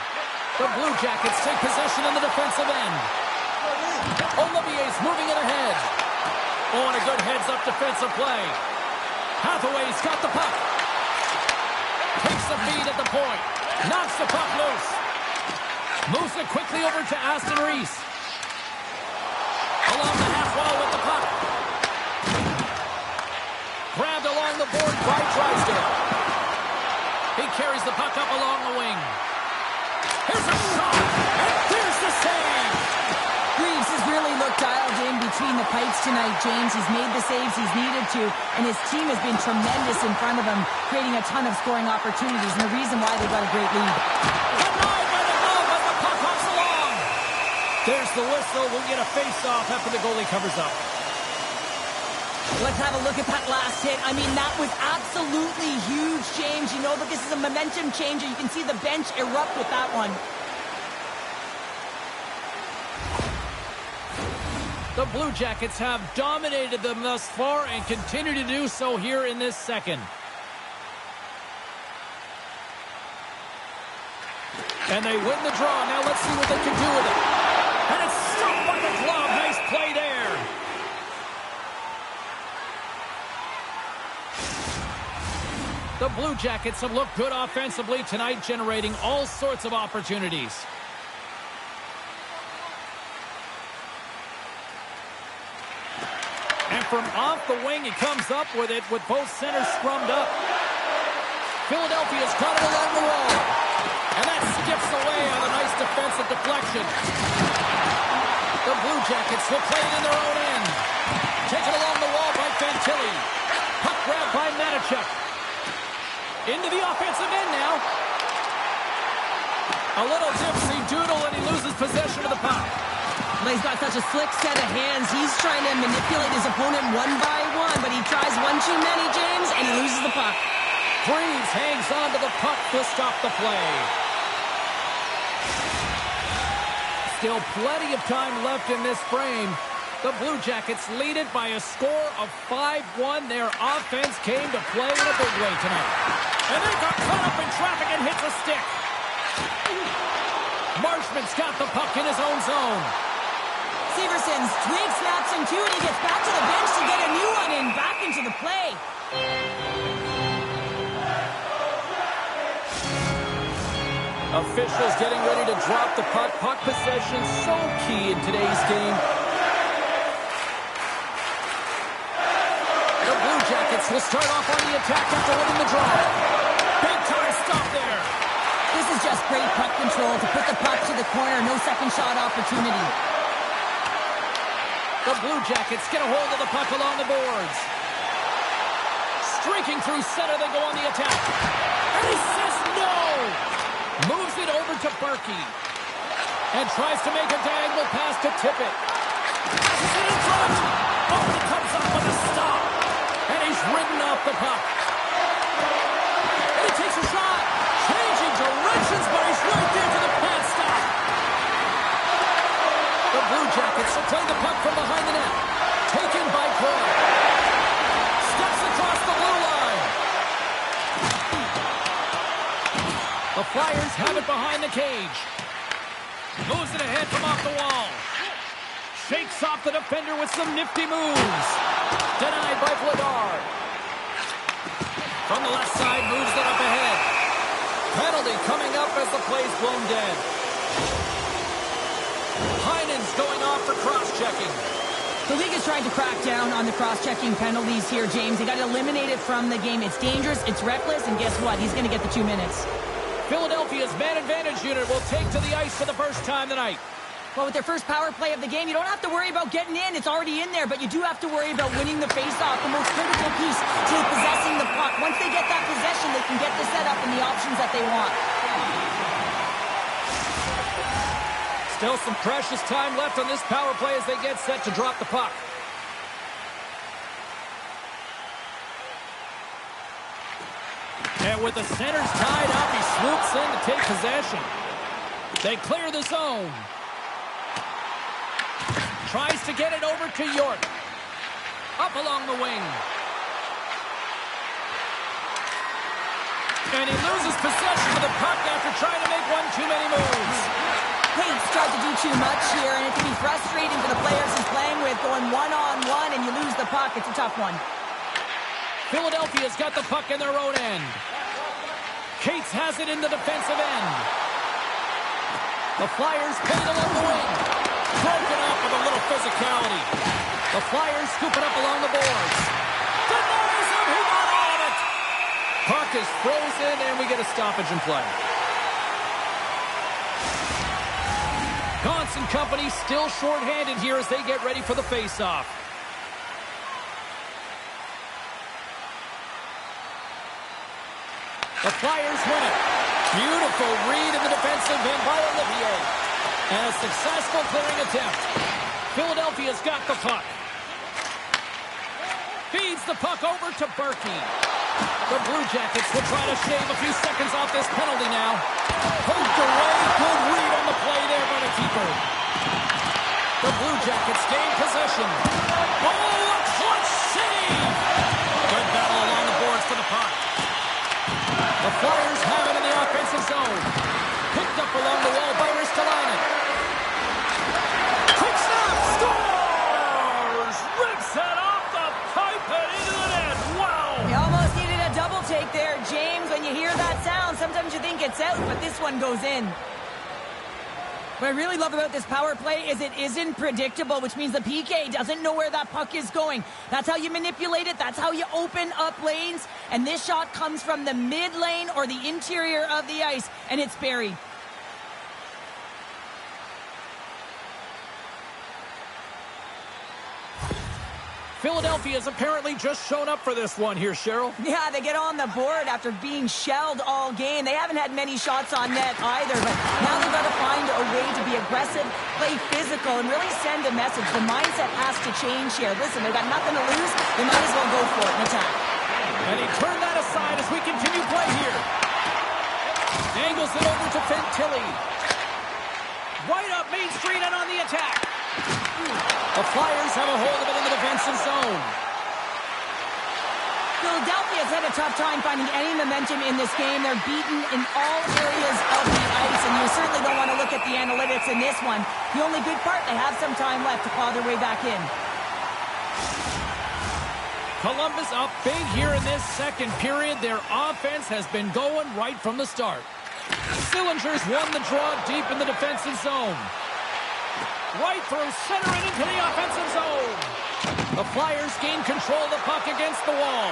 Speaker 1: The Blue Jackets take possession in the defensive end. Olivier's moving it ahead. Oh, and a good heads-up defensive play. Hathaway's got the puck. Takes the feed at the point. Knocks the puck loose. Moves it quickly over to Aston Reese. Along the half wall with the puck. Grabbed along the board by Drysdale. He carries the puck up along the wing. Here's a shot, and there's the save.
Speaker 2: Reeves has really looked dialed in between the pipes tonight, James. He's made the saves he's needed to, and his team has been tremendous in front of him, creating a ton of scoring opportunities, and the reason why they've got a great lead.
Speaker 1: Denied by the glove, but the puck hops along. There's the whistle. We'll get a face-off after the goalie covers up.
Speaker 2: Let's have a look at that last hit. I mean, that was absolutely huge, James. You know, but this is a momentum changer. You can see the bench erupt with that one.
Speaker 1: The Blue Jackets have dominated them thus far and continue to do so here in this second. And they win the draw. Now let's see what they can do with it. And it's stopped by the glove. Nice play there. The Blue Jackets have looked good offensively tonight, generating all sorts of opportunities. And from off the wing, he comes up with it with both centers scrummed up. Philadelphia's got it along the wall. And that skips away on a nice defensive deflection. The Blue Jackets will play it in their own end. Taken along the wall by Fantilli. Puck grab by Matichuk. Into the offensive end now. A little dipsy doodle and he loses possession of the puck.
Speaker 2: Well, he's got such a slick set of hands. He's trying to manipulate his opponent one by one, but he tries one too many, James, and he loses the puck.
Speaker 1: Freeze hangs on to the puck to stop the play. Still plenty of time left in this frame. The Blue Jackets lead it by a score of 5-1. Their offense came to play in a big way tonight. And they got caught up in traffic and hits a stick. Marshman's got the puck in his own zone.
Speaker 2: Severson's twig snaps him too, and he gets back to the bench to get a new one and back into the play.
Speaker 1: Officials getting ready to drop the puck. Puck possession so key in today's game. The Blue Jackets will start off on the attack after winning the draw. Big time stop there.
Speaker 2: This is just great puck control to put the puck to the corner. No second shot opportunity.
Speaker 1: The Blue Jackets get a hold of the puck along the boards. Streaking through center, they go on the attack. And he says no! Moves it over to Berkey. And tries to make a diagonal pass to Tippett. Passes it in front. Oh, he comes up with a stop. And he's Flyers have it behind the cage. Moves it ahead from off the wall. Shakes off the defender with some nifty moves. Denied by Vladar. From the left side, moves it up ahead. Penalty coming up as the play's blown dead. Heinen's going off for cross-checking.
Speaker 2: The league is trying to crack down on the cross-checking penalties here, James. They got to eliminate it from the game. It's dangerous, it's reckless, and guess what? He's going to get the 2 minutes.
Speaker 1: Philadelphia's man advantage unit will take to the ice for the first time tonight.
Speaker 2: Well, with their first power play of the game, you don't have to worry about getting in. It's already in there, but you do have to worry about winning the face-off, the most critical piece to possessing the puck. Once they get that possession, they can get the setup and the options that they want.
Speaker 1: Still some precious time left on this power play as they get set to drop the puck. And with the centers tied up, he swoops in to take possession. They clear the zone. Tries to get it over to York. Up along the wing. And he loses possession of the puck after trying to make one too many moves.
Speaker 2: He's tried to do too much here, and it can be frustrating for the players he's playing with, going one-on-one, and you lose the puck. It's a tough one.
Speaker 1: Philadelphia's got the puck in their own end. Cates has it in the defensive end. The Flyers pin along the wing. Broken up with a little physicality. The Flyers scoop it up along the boards. Denies him. He got all of it. Puck is frozen, and we get a stoppage in play. Gauntz and company still shorthanded here as they get ready for the face-off. The Flyers win it. Beautiful read in the defensive end by Olivier. And a successful clearing attempt. Philadelphia's got the puck. Feeds the puck over to Berkey. The Blue Jackets will try to shave a few seconds off this penalty now. Poked away. Good read on the play there by the keeper. The Blue Jackets gain possession. Oh, a clutch save! Good battle along the boards for the puck. The Flyers have it in the offensive zone. Picked up along the wall by Ristolainen. Quick snap! Scores! Rips it off the pipe and into the net. Wow!
Speaker 2: You almost needed a double take there, James. When you hear that sound, sometimes you think it's out, but this one goes in. What I really love about this power play is it isn't predictable, which means the PK doesn't know where that puck is going. That's how you manipulate it. That's how you open up lanes. And this shot comes from the mid lane or the interior of the ice, and it's buried.
Speaker 1: Philadelphia's apparently just shown up for this one here, Cheryl.
Speaker 2: Yeah, they get on the board after being shelled all game. They haven't had many shots on net either, but now they've got to find a way to be aggressive, play physical, and really send a message. The mindset has to change here. Listen, they've got nothing to lose. They might as well go for it and attack.
Speaker 1: And he turned that aside as we continue play here. Angles it over to Fantilli. Right up Main Street and on the attack. The Flyers have a hold of it in the defensive zone.
Speaker 2: Philadelphia's had a tough time finding any momentum in this game. They're beaten in all areas of the ice, and you certainly don't want to look at the analytics in this one. The only good part, they have some time left to claw their way back in.
Speaker 1: Columbus up big here in this second period. Their offense has been going right from the start. Sillinger's won the draw deep in the defensive zone. Right through center and into the offensive zone. The Flyers gain control of the puck against the wall.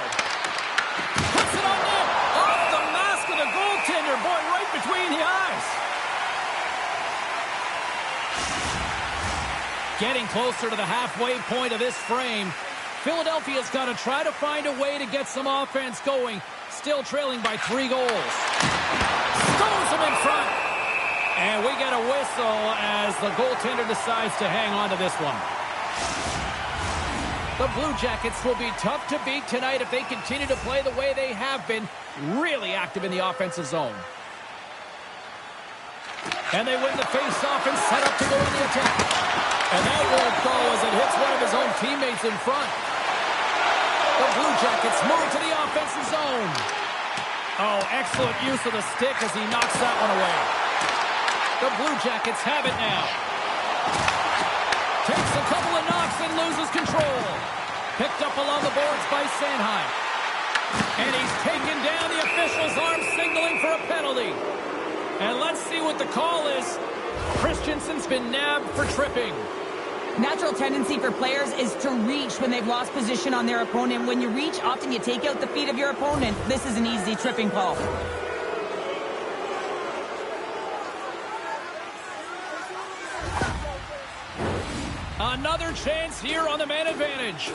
Speaker 1: Puts it on net. Off the mask of the goaltender. Boy, right between the eyes. Getting closer to the halfway point of this frame. Philadelphia's got to try to find a way to get some offense going. Still trailing by 3 goals. Stones him in front. And we get a whistle as the goaltender decides to hang on to this one. The Blue Jackets will be tough to beat tonight if they continue to play the way they have been, really active in the offensive zone. And they win the face-off and set up to go on the attack. And that won't go as it hits one of his own teammates in front. The Blue Jackets move to the offensive zone. Oh, excellent use of the stick as he knocks that one away. The Blue Jackets have it now. Takes a couple of knocks and loses control. Picked up along the boards by Sanheim. And he's taken down. The official's arm signaling for a penalty. And let's see what the call is. Christensen's been nabbed for tripping.
Speaker 2: Natural tendency for players is to reach when they've lost position on their opponent. When you reach, often you take out the feet of your opponent. This is an easy tripping call.
Speaker 1: Another chance here on the man advantage.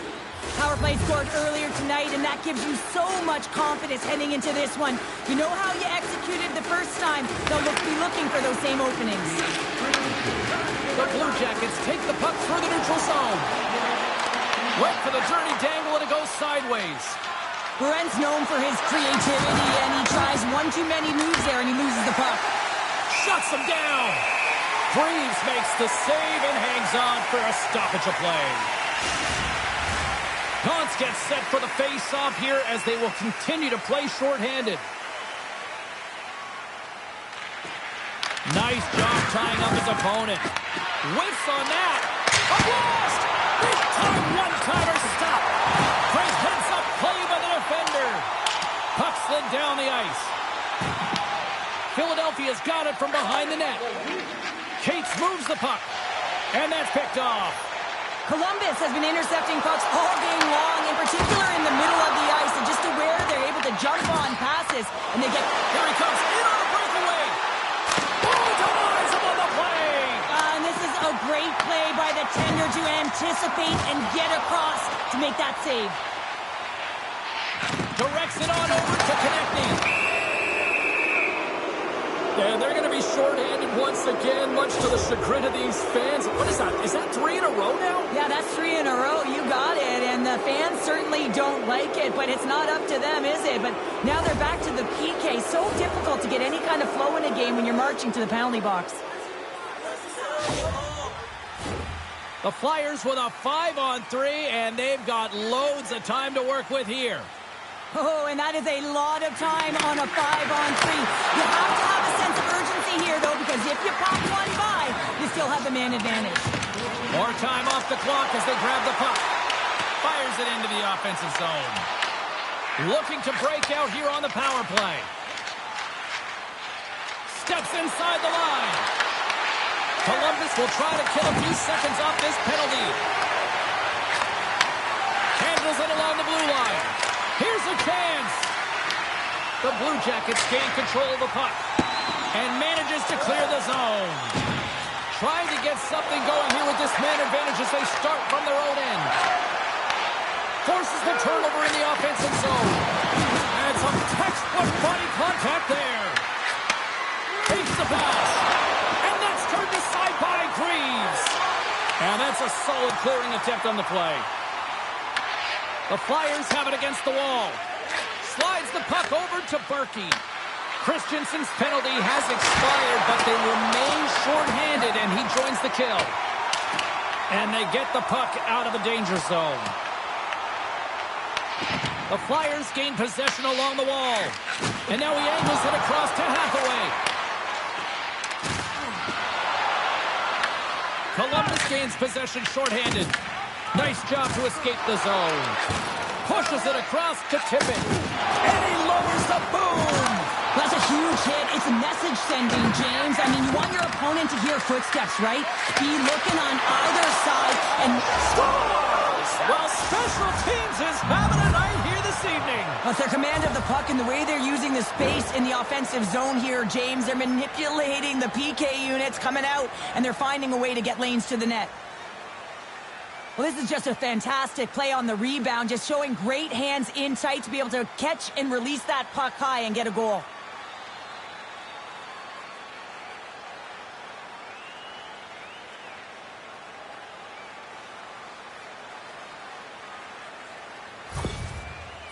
Speaker 2: Power play scored earlier tonight, and that gives you so much confidence heading into this one. You know how you executed the first time. They'll be looking for those same openings.
Speaker 1: The Blue Jackets take the puck through the neutral zone. Went for the dirty dangle, and it goes sideways.
Speaker 2: Brent's known for his creativity, and he tries one too many moves there, and he loses the puck.
Speaker 1: Shuts him down. Greaves makes the save and hangs on for a stoppage of play. Gauntz gets set for the face-off here as they will continue to play shorthanded. Nice job tying up his opponent. Whiffs on that. A blast! Big time one-timer stop. Great heads-up play by the defender. Puck slid down the ice. Philadelphia's got it from behind the net. Cates moves the puck. And that's picked off.
Speaker 2: Columbus has been intercepting pucks all game long, in particular in the middle of the ice, and just to where they're able to jump on passes, and they get...
Speaker 1: Here he comes, in on a breakaway! Oh, denies him on the play!
Speaker 2: And this is a great play by the tender to anticipate and get across to make that save.
Speaker 1: Directs it on over to Konechny. And they're going to be shorthanded once again, much to the chagrin of these fans. What is that? Is that 3 in a row now?
Speaker 2: Yeah, that's 3 in a row. You got it. And the fans certainly don't like it, but it's not up to them, is it? But now they're back to the PK. So difficult to get any kind of flow in a game when you're marching to the penalty box.
Speaker 1: The Flyers with a 5-on-3, and they've got loads of time to work with here.
Speaker 2: Oh, and that is a lot of time on a 5-on-3. You have to have a sense of urgency here, though, because if you pop one by, you still have the man advantage.
Speaker 1: More time off the clock as they grab the puck. Fires it into the offensive zone. Looking to break out here on the power play. Steps inside the line. Columbus will try to kill a few seconds off this penalty. Handles it along the blue line. Here's a chance. The Blue Jackets gain control of the puck and manages to clear the zone. Trying to get something going here with this man advantage as they start from their own end. Forces the turnover in the offensive zone. And some textbook body contact there. Takes the pass. And that's turned aside by Greaves. And that's a solid clearing attempt on the play. The Flyers have it against the wall. Slides the puck over to Berkey. Christensen's penalty has expired, but they remain shorthanded, and he joins the kill. And they get the puck out of the danger zone. The Flyers gain possession along the wall. And now he angles it across to Hathaway. Columbus gains possession shorthanded. Nice job to escape the zone. Pushes it across to Tippett. And he lowers the boom.
Speaker 2: That's a huge hit. It's a message sending, James. I mean, you want your opponent to hear footsteps, right? Be looking on either side and...
Speaker 1: Scores! Well, special teams is having a night here this evening.
Speaker 2: With their command of the puck and the way they're using the space in the offensive zone here, James, they're manipulating the PK units coming out, and they're finding a way to get lanes to the net. Well, this is just a fantastic play on the rebound, just showing great hands in tight to be able to catch and release that puck high and get a goal.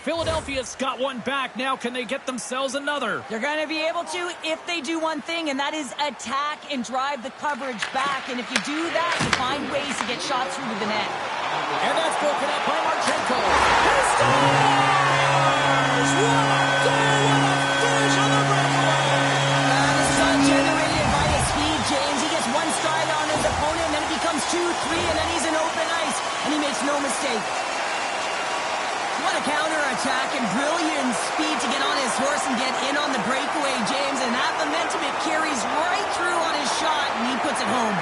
Speaker 1: Philadelphia's got one back. Now can they get themselves another?
Speaker 2: They're going to be able to if they do one thing, and that is attack and drive the coverage back. And if you do that, you find ways to get shots through to the net.
Speaker 1: And that's broken up by Marchenko. He scores! What a goal! What a
Speaker 2: attack and brilliant speed to get on his horse and get in on the breakaway, James. And that momentum, it carries right through on his shot, and he puts it home.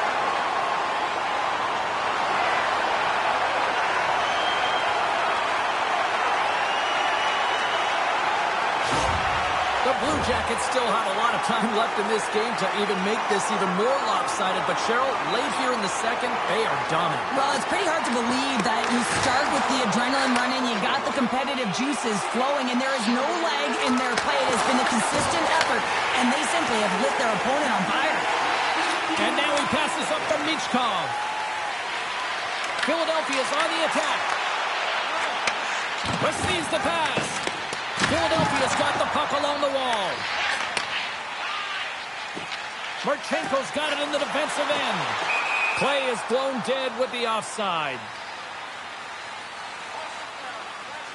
Speaker 1: The Blue Jackets still have a lot of time left in this game to even make this even more lopsided. But, Cheryl, late here in the second, they are dominant.
Speaker 2: Well, it's pretty hard to believe that you start with the adrenaline running, you got the competitive juices flowing, and there is no lag in their play. It has been a consistent effort, and they simply have lit their opponent on fire.
Speaker 1: And now he passes up to Michkov. Philadelphia's on the attack. Receives the pass. Philadelphia's got the puck along the wall. Marchenko's got it in the defensive end. Play is blown dead with the offside.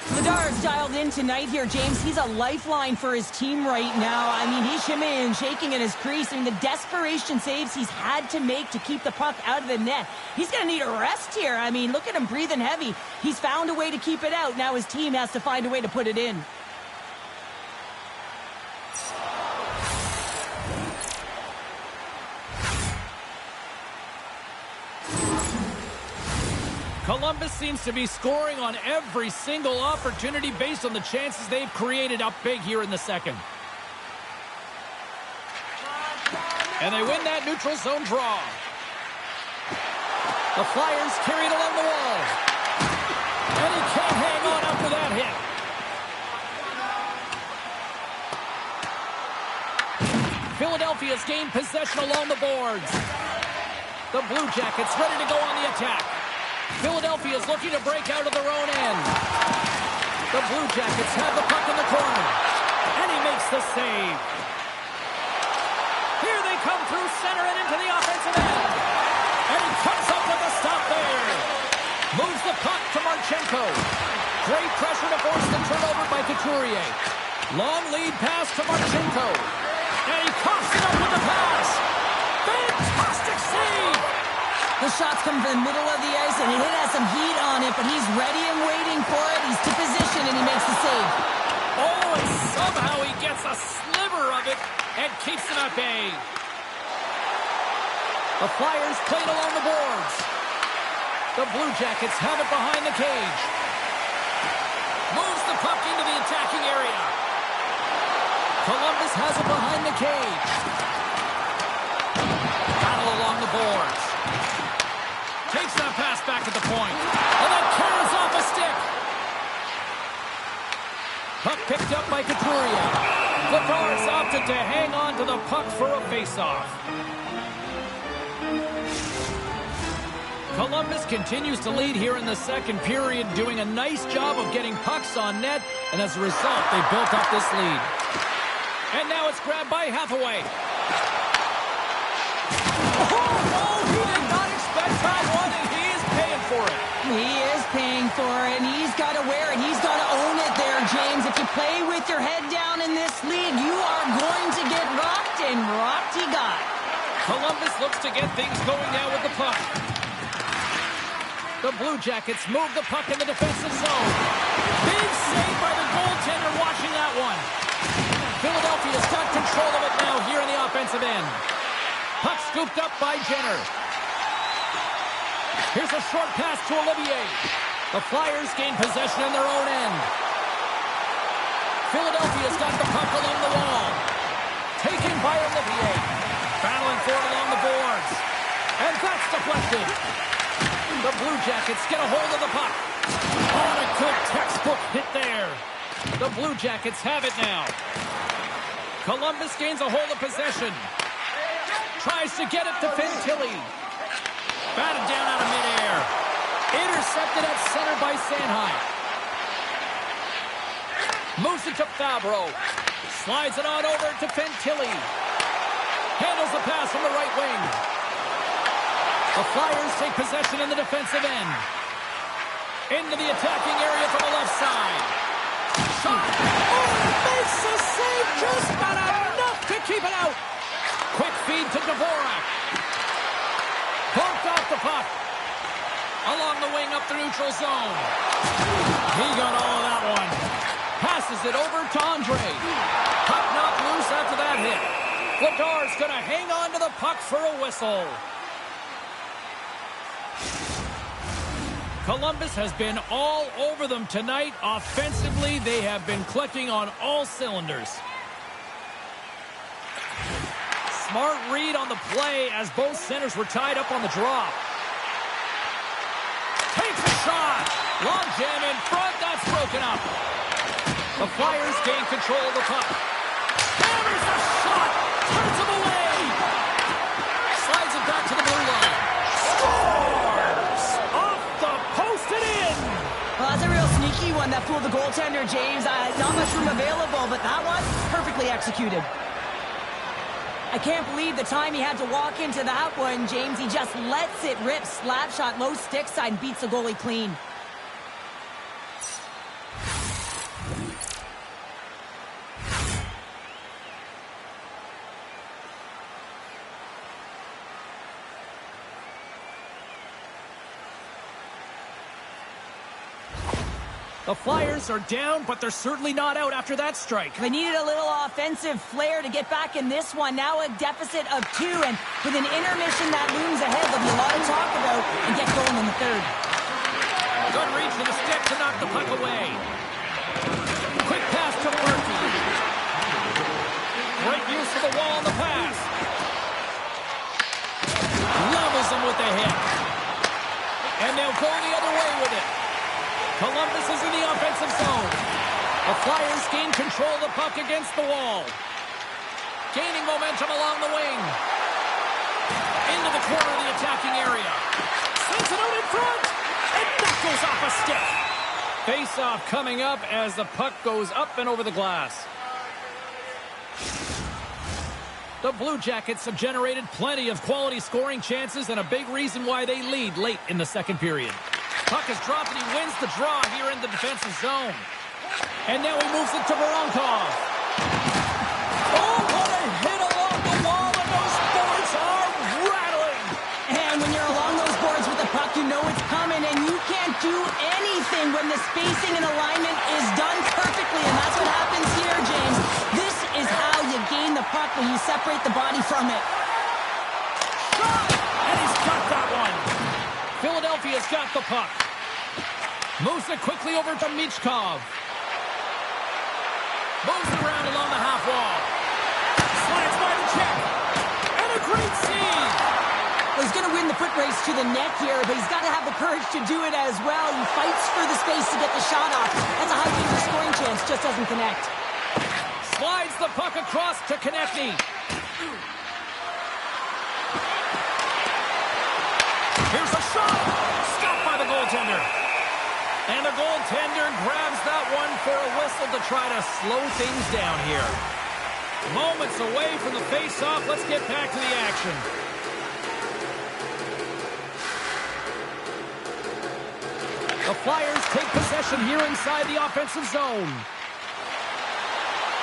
Speaker 2: Vladar's dialed in tonight here, James. He's a lifeline for his team right now. I mean, he's shimmying and shaking in his crease. I mean, the desperation saves he's had to make to keep the puck out of the net. He's going to need a rest here. I mean, look at him breathing heavy. He's found a way to keep it out. Now his team has to find a way to put it in.
Speaker 1: Columbus seems to be scoring on every single opportunity based on the chances they've created up big here in the second. And they win that neutral zone draw. The Flyers carry it along the wall. And he can't hang on after that hit. Philadelphia's gained possession along the boards. The Blue Jackets ready to go on the attack. Philadelphia's looking to break out of their own end. The Blue Jackets have the puck in the corner. And he makes the save. Here they come through center and into the offensive end. And he comes up with a stop there. Moves the puck to Marchenko. Great pressure to force the turnover by Couturier. Long lead pass to Marchenko. And he coughs it up with the pass. Fantastic save.
Speaker 2: The shots come from the middle of the ice, and it has some heat on it, but he's ready and waiting for it. He's to position, and he makes the save.
Speaker 1: Oh, and somehow he gets a sliver of it and keeps it at bay. The Flyers played along the boards. The Blue Jackets have it behind the cage. Moves the puck into the attacking area. Columbus has it behind the cage. Battle along the boards. Takes that pass back at the point. And then carries off a stick. Puck picked up by Couturier. Vladar's opted to hang on to the puck for a face-off. Columbus continues to lead here in the second period, doing a nice job of getting pucks on net, and as a result, they built up this lead. And now it's grabbed by Hathaway. Oh, he did not expect that one, and he is paying for it.
Speaker 2: He is paying for it, and he's got to wear it. He's got to own it there, James. If you play with your head down in this league, you are going to get rocked, and rocked he got.
Speaker 1: Columbus looks to get things going now with the puck. The Blue Jackets move the puck in the defensive zone. Big save by the goaltender watching that one. Philadelphia's got control of it now here in the offensive end. Puck scooped up by Jenner. Here's a short pass to Olivier. The Flyers gain possession in their own end. Philadelphia's got the puck along the wall. Taken by Olivier. Battling for it along the boards. And that's deflected. The Blue Jackets get a hold of the puck. Oh, a good textbook hit there. The Blue Jackets have it now. Columbus gains a hold of possession. Tries to get it to Fantilli. Batted down out of midair. Intercepted at center by Sanheim. Moves it to Fabro. Slides it on over to Fantilli. Handles the pass from the right wing. The Flyers take possession in the defensive end. Into the attacking area from the left side. Shot. Oh, makes the save just about enough to keep it out. Quick feed to Dvorak. Bumped off the puck. Along the wing up the neutral zone. He got all of that one. passes it over to Andre. Puck knocked loose after that hit. Vladar's going to hang on to the puck for a whistle. Columbus has been all over them tonight. Offensively, they have been clicking on all cylinders. Smart read on the play as both centers were tied up on the draw. Takes a shot. Long jam in front. That's broken up. The Flyers gain control of the puck. Hammers the shot. Turns him away. Slides it back to the blue line. Scores! Off the post and in.
Speaker 2: Well, that's a real sneaky one that fooled the goaltender, James. Not much room available, but that one perfectly executed. I can't believe the time he had to walk into that one, James. He just lets it rip. Slap shot, low stick side, beats the goalie clean.
Speaker 1: The Flyers are down, but they're certainly not out after that strike.
Speaker 2: They needed a little offensive flair to get back in this one. Now a deficit of 2, and with an intermission that looms ahead, there'll be a lot to talk about and get going in the third.
Speaker 1: Good reach for the stick to knock the puck away. Quick pass to Murphy. Great use of the wall on the pass. Levels him with the hit. And they'll go the other way with it. Columbus is in the offensive zone. The Flyers gain control of the puck against the wall. Gaining momentum along the wing. Into the corner of the attacking area. Sends it out in front. And that goes off a stick. Face-off coming up as the puck goes up and over the glass. The Blue Jackets have generated plenty of quality scoring chances and a big reason why they lead late in the second period. Puck is dropped and he wins the draw here in the defensive zone. And now he moves it to Voronkov. Oh, what a hit along the wall, and those boards are rattling.
Speaker 2: And when you're along those boards with the puck, you know it's coming, and you can't do anything when the spacing and alignment is done perfectly, and that's what happens here, James. This is how you gain the puck when you separate the body from it.
Speaker 1: Shot! And he's got that one. Philadelphia's got the puck. Moves it quickly over to Michkov. Moves it around along the half wall. Slides by the check. And a great save.
Speaker 2: Well, he's going to win the foot race to the net here, but he's got to have the courage to do it as well. He fights for the space to get the shot off. That's a high danger scoring chance. Just doesn't connect.
Speaker 1: Slides the puck across to Konechny. Here's a shot. Stopped by the goaltender. And the goaltender grabs that one for a whistle to try to slow things down here. Moments away from the face-off. Let's get back to the action. The Flyers take possession here inside the offensive zone.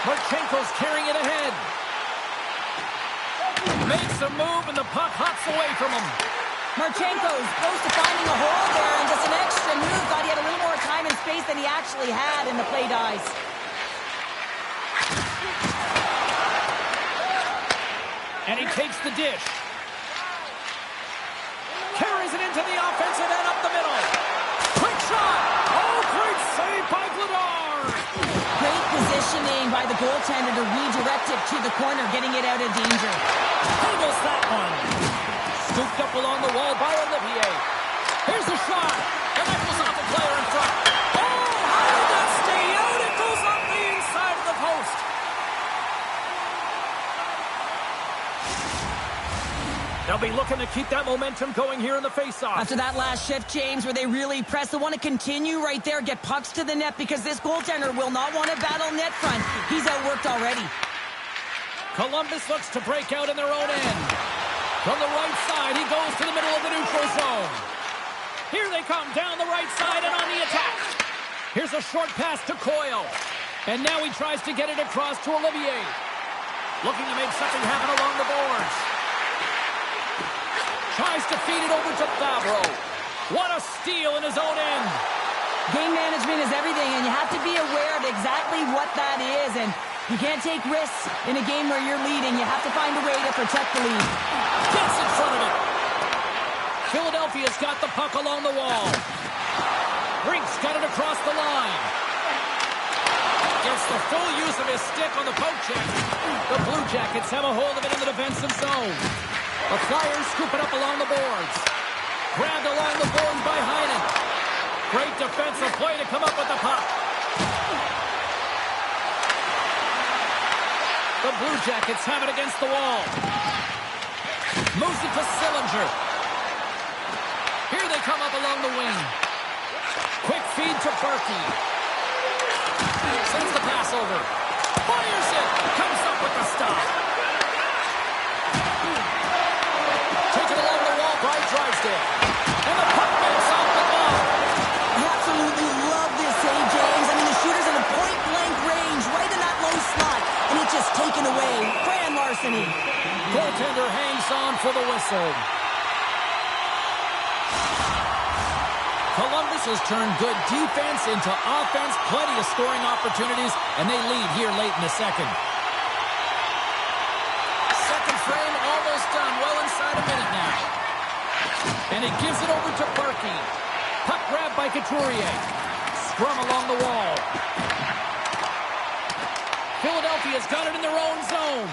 Speaker 1: Marchenko's carrying it ahead. Makes a move and the puck hops away from him.
Speaker 2: Marchenko's close to finding a hole there, and just an extra move. Thought he had a little more time and space than he actually had, and the play dies.
Speaker 1: And he takes the dish. Carries it into the offensive end up the middle. Quick shot! Oh, great save by Vladar!
Speaker 2: Great positioning by the goaltender to redirect it to the corner, getting it out of danger.
Speaker 1: Handles that one. Scooped up along the wall by Olivier. Here's a shot. And that goes off the player in front. Oh, how did that stay out? It goes off the inside of the post. They'll be looking to keep that momentum going here in the faceoff.
Speaker 2: After that last shift, James, where they really press, they want to continue right there, get pucks to the net, because this goaltender will not want to battle net front. He's outworked already.
Speaker 1: Columbus looks to break out in their own end. From the right side, he goes to the middle of the neutral zone. Here they come down the right side and on the attack. Here's a short pass to Coyle. And now he tries to get it across to Olivier. Looking to make something happen along the boards. Tries to feed it over to Favreau. What a steal in his own end.
Speaker 2: Game management is everything, and you have to be aware of exactly exactly what that is, and you can't take risks in a game where you're leading. You have to find a way to protect the lead.
Speaker 1: Gets in front of it. Philadelphia's got the puck along the wall. Brink's got it across the line. Gets the full use of his stick on the poke check. The Blue Jackets have a hold of it in the defensive zone. The Flyers scoop it up along the boards. Grabbed along the boards by Heinen. Great defensive play to come up with the puck. The Blue Jackets have it against the wall. Moves it to Sillinger. Here they come up along the wing. Quick feed to Berkey. Sends the pass over. Fires it. Comes up with the stop. Taken along the wall by Drysdale. And the puck makes off the ball.
Speaker 2: I absolutely love this save, James. I mean, the shooter's in a point-blank range, right in that low slot, and it's just taken away. Grand larceny.
Speaker 1: Goaltender hangs on for the whistle. Columbus has turned good defense into offense. Plenty of scoring opportunities, and they lead here late in the second. Second frame almost done. Well inside a minute now. And he gives it over to Berkey. Puck grab by Couturier. Scrum along the wall. Philadelphia's got it in their own zone.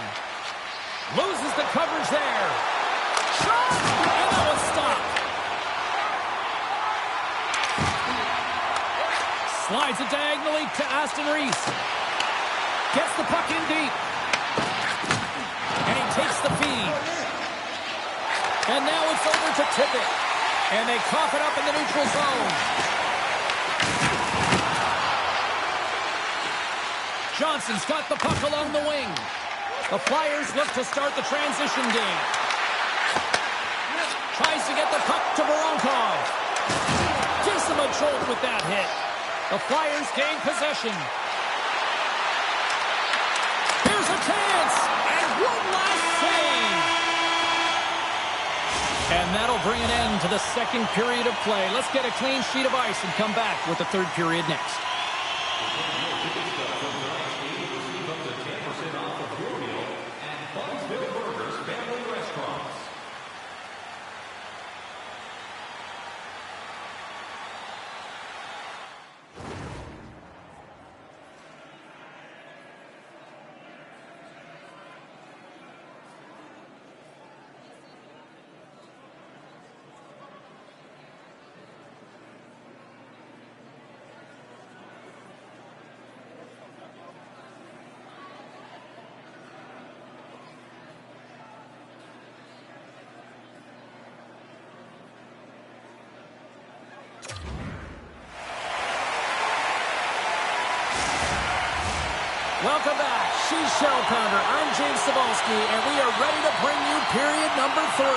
Speaker 1: Loses the coverage there. Shot! And that was stopped. Slides it diagonally to Aston Reese. Gets the puck in deep. And he takes the feed. And now it's over to Tippett. And they cough it up in the neutral zone. Johnson's got the puck along the wing. The Flyers look to start the transition game. Tries to get the puck to Voronkov. Gives him a jolt with that hit. The Flyers gain possession. Here's a chance. And one last save. And that'll bring an end to the second period of play. Let's get a clean sheet of ice and come back with the third period next. Welcome back. She's Shell Pounder. I'm James Cebulski, and we are ready to bring you period number 3.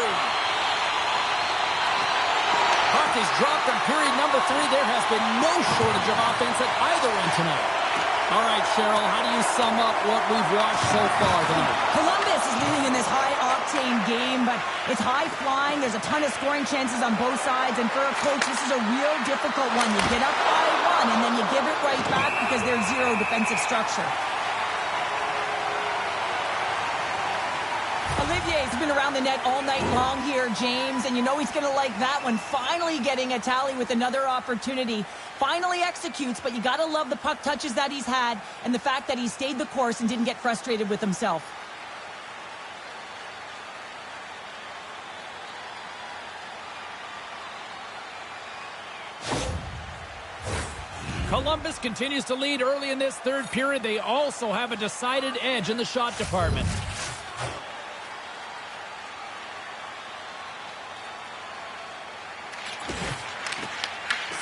Speaker 1: Puck is dropped in period number 3. There has been no shortage of offense at either end tonight. All right, Cheryl, how do you sum up what we've watched so far tonight?
Speaker 2: Columbus is leading in this high-octane game, but it's high-flying. There's a ton of scoring chances on both sides, and for a coach, this is a real difficult one. You get up by 1, and then you give it right back because there's zero defensive structure. Olivier's been around the net all night long here, James, and you know he's going to like that one. Finally getting a tally with another opportunity. Finally executes, but you got to love the puck touches that he's had and the fact that he stayed the course and didn't get frustrated with himself.
Speaker 1: Columbus continues to lead early in this third period. They also have a decided edge in the shot department.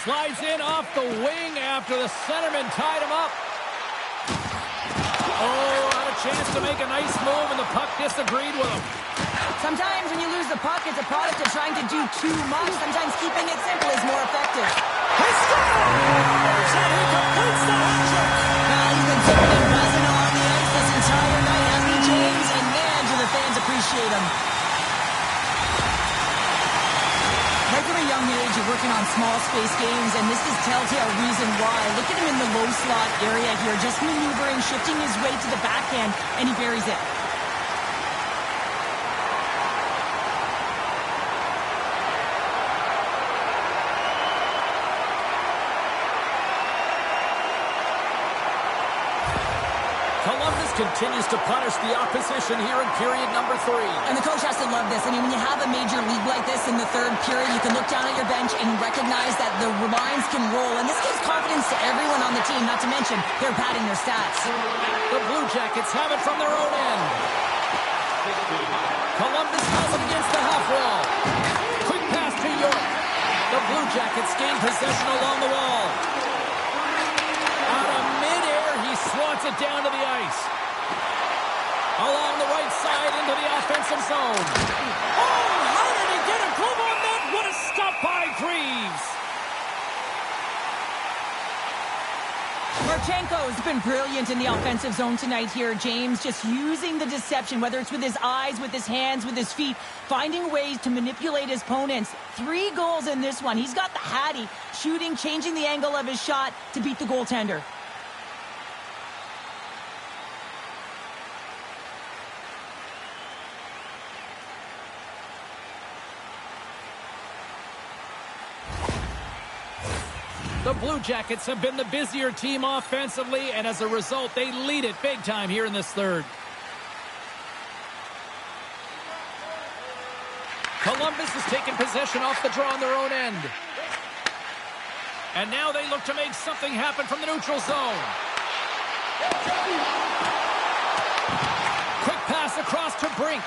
Speaker 1: Slides in off the wing after the centerman tied him up. Oh, had a chance to make a nice move, and the puck disagreed with him.
Speaker 2: Sometimes when you lose the puck, it's a product of trying to do too much. Sometimes keeping it simple is more effective.
Speaker 1: He scores! And he completes the hat-trick!
Speaker 2: Well, he's been tipping and buzzing on the ice this entire night, hasn't he, James? And man, do the fans appreciate him. Right from a young age, you're working on small small space games, and this is telltale reason why. Look at him in the low slot area here, just maneuvering, shifting his way to the backhand, and he buries it.
Speaker 1: Columbus continues to punish the opposition here in period number 3.
Speaker 2: And the coach has to love this. I mean, when you have a major league like this in the third period, you can look down at your bench and recognize that the lines can roll. And this gives confidence to everyone on the team, not to mention they're padding their stats.
Speaker 1: The Blue Jackets have it from their own end. Columbus has it against the half wall. Quick pass to York. The Blue Jackets gain possession along the wall. Out of midair, he swats it down to the ice. Along the right side into the offensive zone. Oh, how did he get a glove on that? What a stop by Greaves.
Speaker 2: Marchenko's been brilliant in the offensive zone tonight here, James. Just using the deception, whether it's with his eyes, with his hands, with his feet, finding ways to manipulate his opponents. 3 goals in this one. He's got the hattie, shooting, changing the angle of his shot to beat the goaltender.
Speaker 1: The Blue Jackets have been the busier team offensively, and as a result, they lead it big time here in this third. Columbus has taken possession off the draw on their own end. And now they look to make something happen from the neutral zone. Quick pass across to Brink.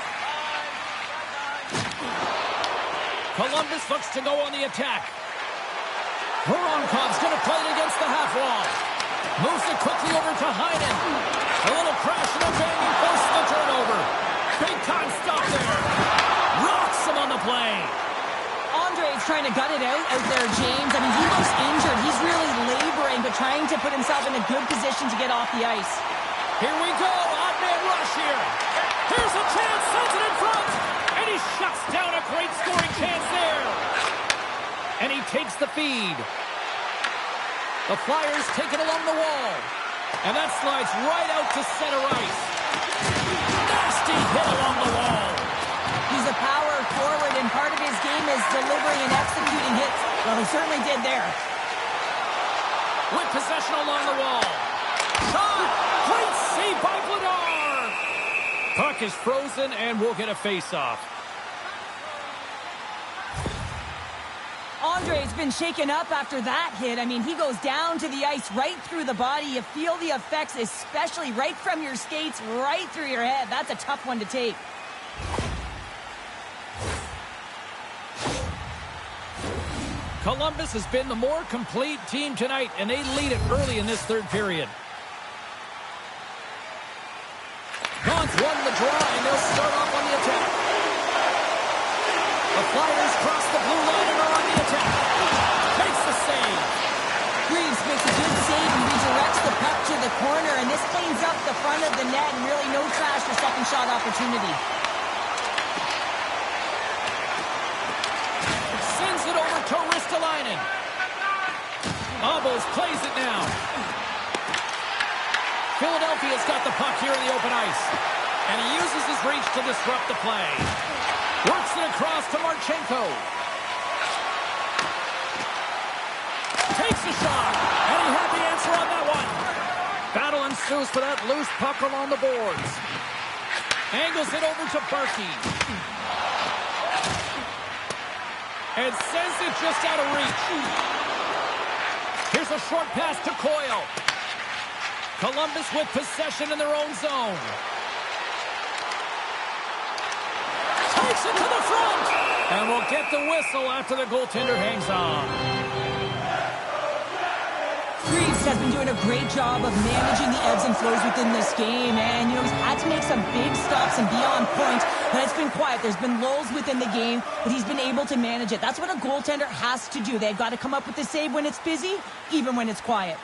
Speaker 1: Columbus looks to go on the attack. Voronkov's going to play it against the half wall. Moves it quickly over to Heinen. A little crash and a banging forces the turnover. Big time stop there. Rocks him on the play.
Speaker 2: Andre's trying to gut it out there, James. I mean, he looks injured. He's really laboring, but trying to put himself in a good position to get off the ice.
Speaker 1: Here we go. Odd man rush here. Here's a chance. Sends it in front. And he shuts down a great scoring chance there. And he takes the feed. The Flyers take it along the wall. And that slides right out to center ice. Nasty hit along the wall.
Speaker 2: He's a power forward, and part of his game is delivering and executing hits. Well, he certainly did there.
Speaker 1: With possession along the wall. Shot! Great save by Vladar! Puck is frozen, and we'll get a face-off.
Speaker 2: Andre's been shaken up after that hit. I mean, he goes down to the ice right through the body. You feel the effects, especially right from your skates, right through your head. That's a tough one to take.
Speaker 1: Columbus has been the more complete team tonight, and they lead it early in this third period. Gaunt's won the draw, and they'll start off on the attack. The Flyers cross the blue line and are on the attack. Makes the save.
Speaker 2: Greaves makes a good save and redirects the puck to the corner, and this cleans up the front of the net, and really no trash for second shot opportunity.
Speaker 1: Sends it over to Ristolainen. Obels plays it now. Philadelphia's got the puck here in the open ice, and he uses his reach to disrupt the play. Works it across to Marchenko. Takes a shot, and he had the answer on that one. Battle ensues for that loose puck along the boards. Angles it over to Barkey. And sends it just out of reach. Here's a short pass to Coyle. Columbus with possession in their own zone. Takes it to the front. And we'll get the whistle after the goaltender hangs on.
Speaker 2: Greaves has been doing a great job of managing the ebbs and flows within this game, and he's had to make some big stops and be on point, but it's been quiet. There's been lulls within the game, but he's been able to manage it. That's what a goaltender has to do. They've got to come up with the save when it's busy, even when it's quiet.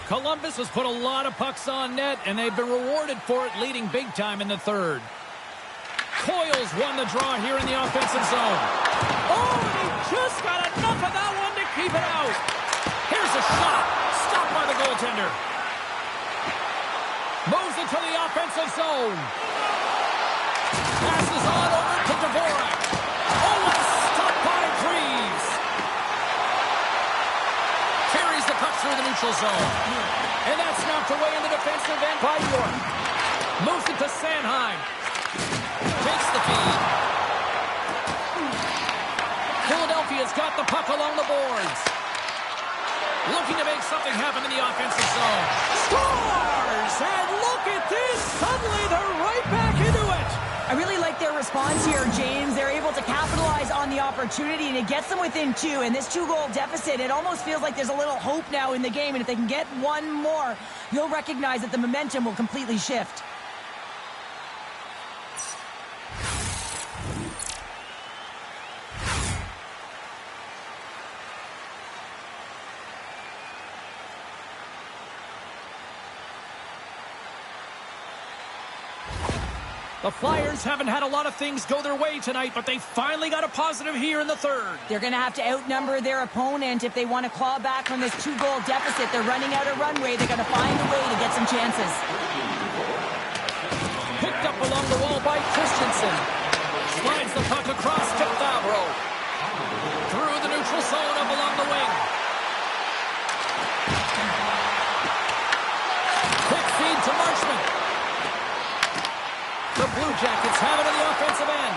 Speaker 1: Columbus has put a lot of pucks on net, and they've been rewarded for it, leading big time in the third. Coyle's won the draw here in the offensive zone. Oh, and he just got enough of that one to keep it out. Here's a shot. Stopped by the goaltender. Moves into the offensive zone. Passes on over to Dvorak. Oh, and stopped by Greaves. Carries the puck through the neutral zone. And that's knocked away in the defensive end by York. Moves it to Sanheim. Takes the feed. Philadelphia's got the puck along the boards. Looking to make something happen in the offensive zone. Scores! And look at this! Suddenly they're right back into it!
Speaker 2: I really like their response here, James. They're able to capitalize on the opportunity, and it gets them within two. And this two-goal deficit, it almost feels like there's a little hope now in the game. And if they can get one more, you'll recognize that the momentum will completely shift.
Speaker 1: The Flyers haven't had a lot of things go their way tonight, but they finally got a positive here in the third.
Speaker 2: They're going to have to outnumber their opponent if they want to claw back from this two-goal deficit. They're running out of runway. They're going to find a way to get some chances.
Speaker 1: Picked up along the wall by Christensen. Slides the puck across to Favreau. Through the neutral zone up along the wing. Quick feed to Marchment. The Blue Jackets have it on the offensive end.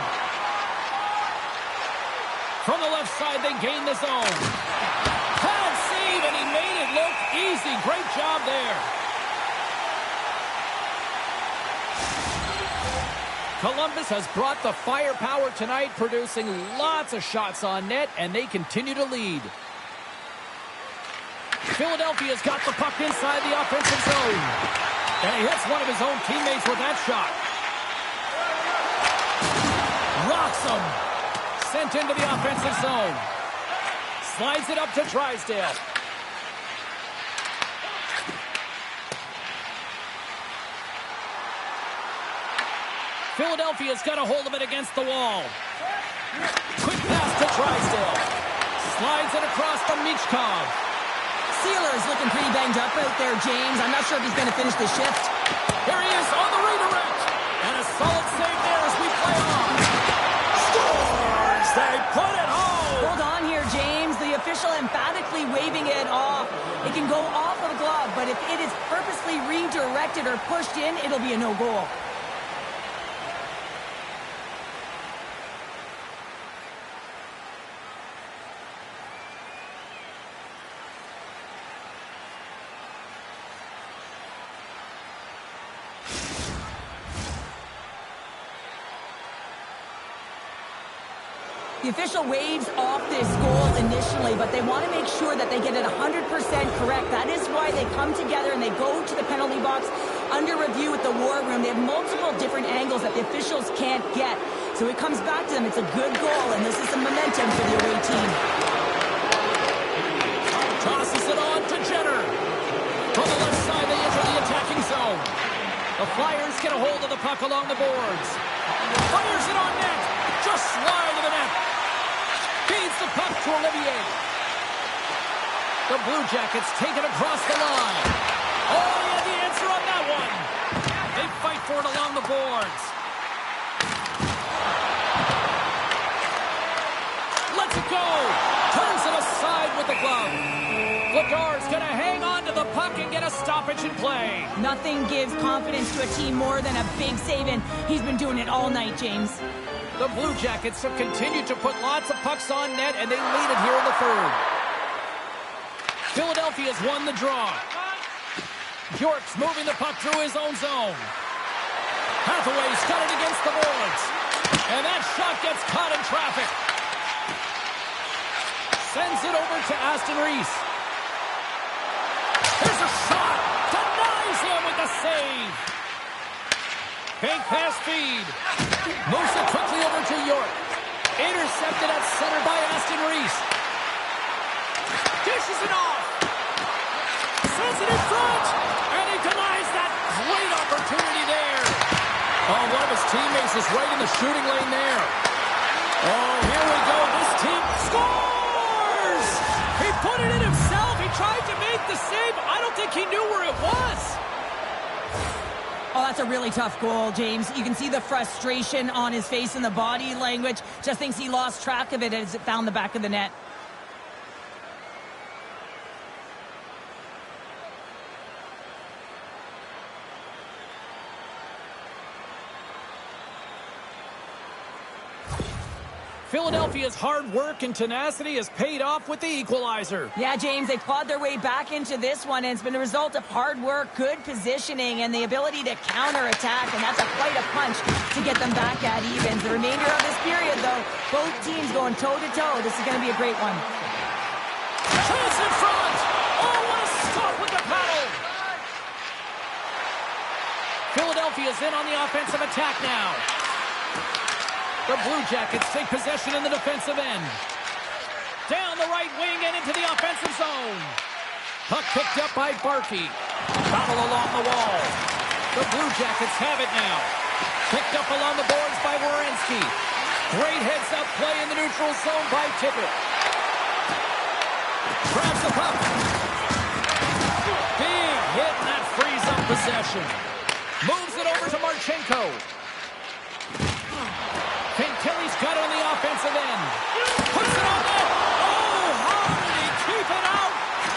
Speaker 1: From the left side, they gain the zone. Pad save, and he made it look easy. Great job there. Columbus has brought the firepower tonight, producing lots of shots on net, and they continue to lead. Philadelphia's got the puck inside the offensive zone. And he hits one of his own teammates with that shot. Rocks him. Sent into the offensive zone. Slides it up to Drysdale. Philadelphia's got a hold of it against the wall. Quick pass to Drysdale. Slides it across to Michkov.
Speaker 2: Sealer's looking pretty banged up out there, James. I'm not sure if he's going to finish the shift.
Speaker 1: Here he is on the redirect. And a solid save there as we play on. Scores! They put it home!
Speaker 2: Hold on here, James. The official emphatically waving it off. It can go off of the glove, but if it is purposely redirected or pushed in, it'll be a no-goal. The official waves off this goal initially, but they want to make sure that they get it 100% correct. That is why they come together and they go to the penalty box under review with the war room. They have multiple different angles that the officials can't get. So it comes back to them. It's a good goal, and this is some momentum for the away team.
Speaker 1: Tosses it on to Jenner. From the left side, they enter the attacking zone. The Flyers get a hold of the puck along the boards. Fires it on net. Just slide to the net. Feeds the puck to Olivier. The Blue Jackets take it across the line. Oh, he had the answer on that one. They fight for it along the boards. Lets it go. Turns it aside with the glove. Vladar's going to hang on to the puck and get a stoppage in play.
Speaker 2: Nothing gives confidence to a team more than a big save, and he's been doing it all night, James.
Speaker 1: The Blue Jackets have continued to put lots of pucks on net, and they lead it here in the third. Philadelphia's won the draw. York's moving the puck through his own zone. Hathaway's got it against the boards. And that shot gets caught in traffic. Sends it over to Aston Reese. Here's a shot. Denies him with the save. Bank pass feed. Moves it quickly over to York. Intercepted at center by Aston Reese. Dishes it off. Sends it in front, and he denies that great opportunity there. Oh, one of his teammates is right in the shooting lane there. Oh, here we go. This team scores! He put it in himself. He tried to make the save. I don't think he knew where it was.
Speaker 2: Oh, that's a really tough goal, James. You can see the frustration on his face and the body language. Just thinks he lost track of it as it found the back of the net.
Speaker 1: Philadelphia's hard work and tenacity has paid off with the equalizer.
Speaker 2: Yeah, James, they clawed their way back into this one, and it's been a result of hard work, good positioning, and the ability to counterattack, and that's quite a punch to get them back at evens. The remainder of this period, though, both teams going toe-to-toe. This is going to be a great one.
Speaker 1: Chance in front! Oh, what a stop with the paddle! Philadelphia's in on the offensive attack now. The Blue Jackets take possession in the defensive end. Down the right wing and into the offensive zone. Puck picked up by Barkey. Battle along the wall. The Blue Jackets have it now. Picked up along the boards by Werenski. Great heads-up play in the neutral zone by Tippett. Grabs the puck. Big hit, and that frees up possession. Moves it over to Marchenko. Kelly's got it on the offensive end. Puts it on net. Oh, how did he keep it out?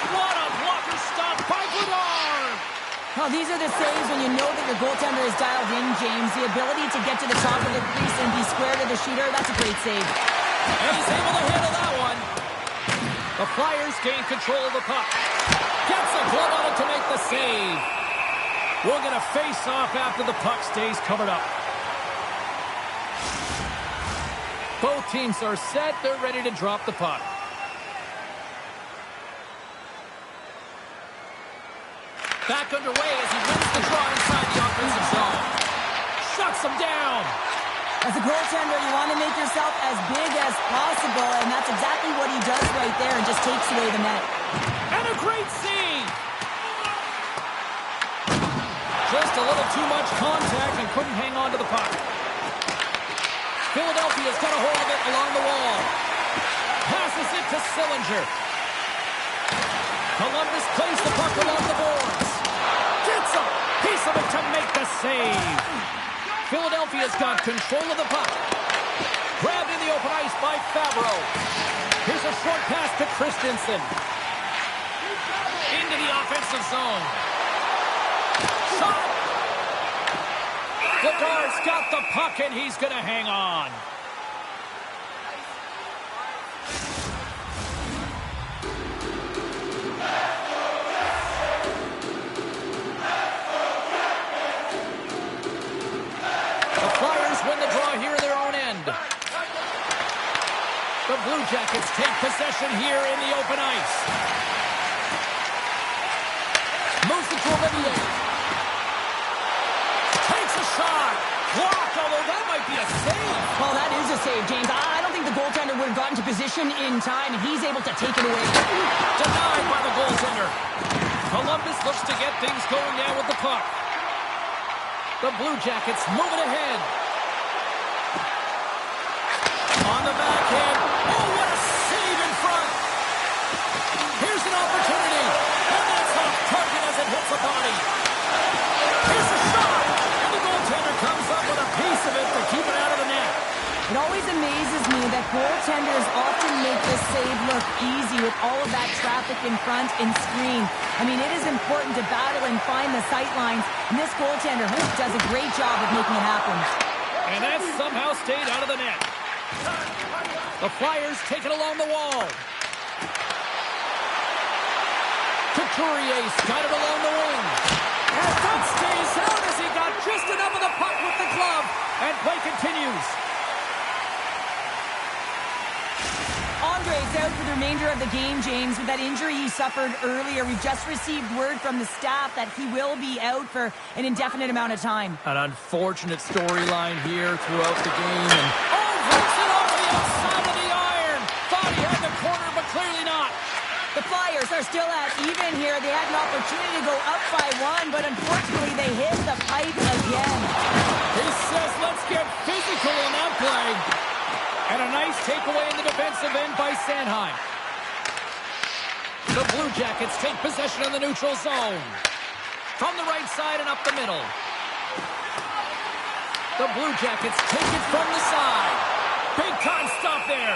Speaker 1: What a blocker stop by Goddard.
Speaker 2: Well, these are the saves when you know that your goaltender is dialed in, James. The ability to get to the top of the crease and be square to the shooter, that's a great save.
Speaker 1: And he's able to handle that one. The Flyers gain control of the puck. Gets a glove on it to make the save. We'll get a face-off after the puck stays covered up. Both teams are set. They're ready to drop the puck. Back underway as he wins the draw inside the offensive zone. Shuts him down.
Speaker 2: As a goaltender, you want to make yourself as big as possible, and that's exactly what he does right there and just takes away the net.
Speaker 1: And a great save. Just a little too much contact and couldn't hang on to the puck. Philadelphia's got a hold of it along the wall. Passes it to Sillinger. Columbus plays the puck along the boards. Gets a piece of it to make the save. Philadelphia's got control of the puck. Grabbed in the open ice by Favreau. Here's a short pass to Christensen. Into the offensive zone. Shot. Goddard's got the puck, and he's going to hang on. The Flyers win the draw here in their own end. The Blue Jackets take possession here in the open ice. Moves it to Olivier. Shot. Blocked, although that might be a save.
Speaker 2: Well, that is a save, James. I don't think the goaltender would have gotten to position in time, and he's able to take it away.
Speaker 1: Denied by the goaltender. Columbus looks to get things going now with the puck. The Blue Jackets moving ahead. On the backhand. Oh, what a save in front. Here's an opportunity. And that's off target as it hits the body. Here's a shot. Comes up with a piece of it to keep it out of the net.
Speaker 2: It always amazes me that goaltenders often make this save look easy with all of that traffic in front and screen. I mean, it is important to battle and find the sight lines, and this goaltender does a great job of making it happen.
Speaker 1: And that somehow stayed out of the net. The Flyers take it along the wall. Couturier's got it along the wing. And that stays out as he got just enough of the puck with the glove. And play continues.
Speaker 2: Andre's out for the remainder of the game, James, with that injury he suffered earlier. We've just received word from the staff that he will be out for an indefinite amount of time.
Speaker 1: An unfortunate storyline here throughout the game. And rips it off the outside of the iron. Thought he had the corner, but clearly not.
Speaker 2: The Flyers are still at even here. They had an opportunity to go up by 1, but unfortunately they hit the pipe again.
Speaker 1: He says, let's get physical in that play. And a nice takeaway in the defensive end by Sanheim. The Blue Jackets take possession of the neutral zone. From the right side and up the middle. The Blue Jackets take it from the side. Big time stop there.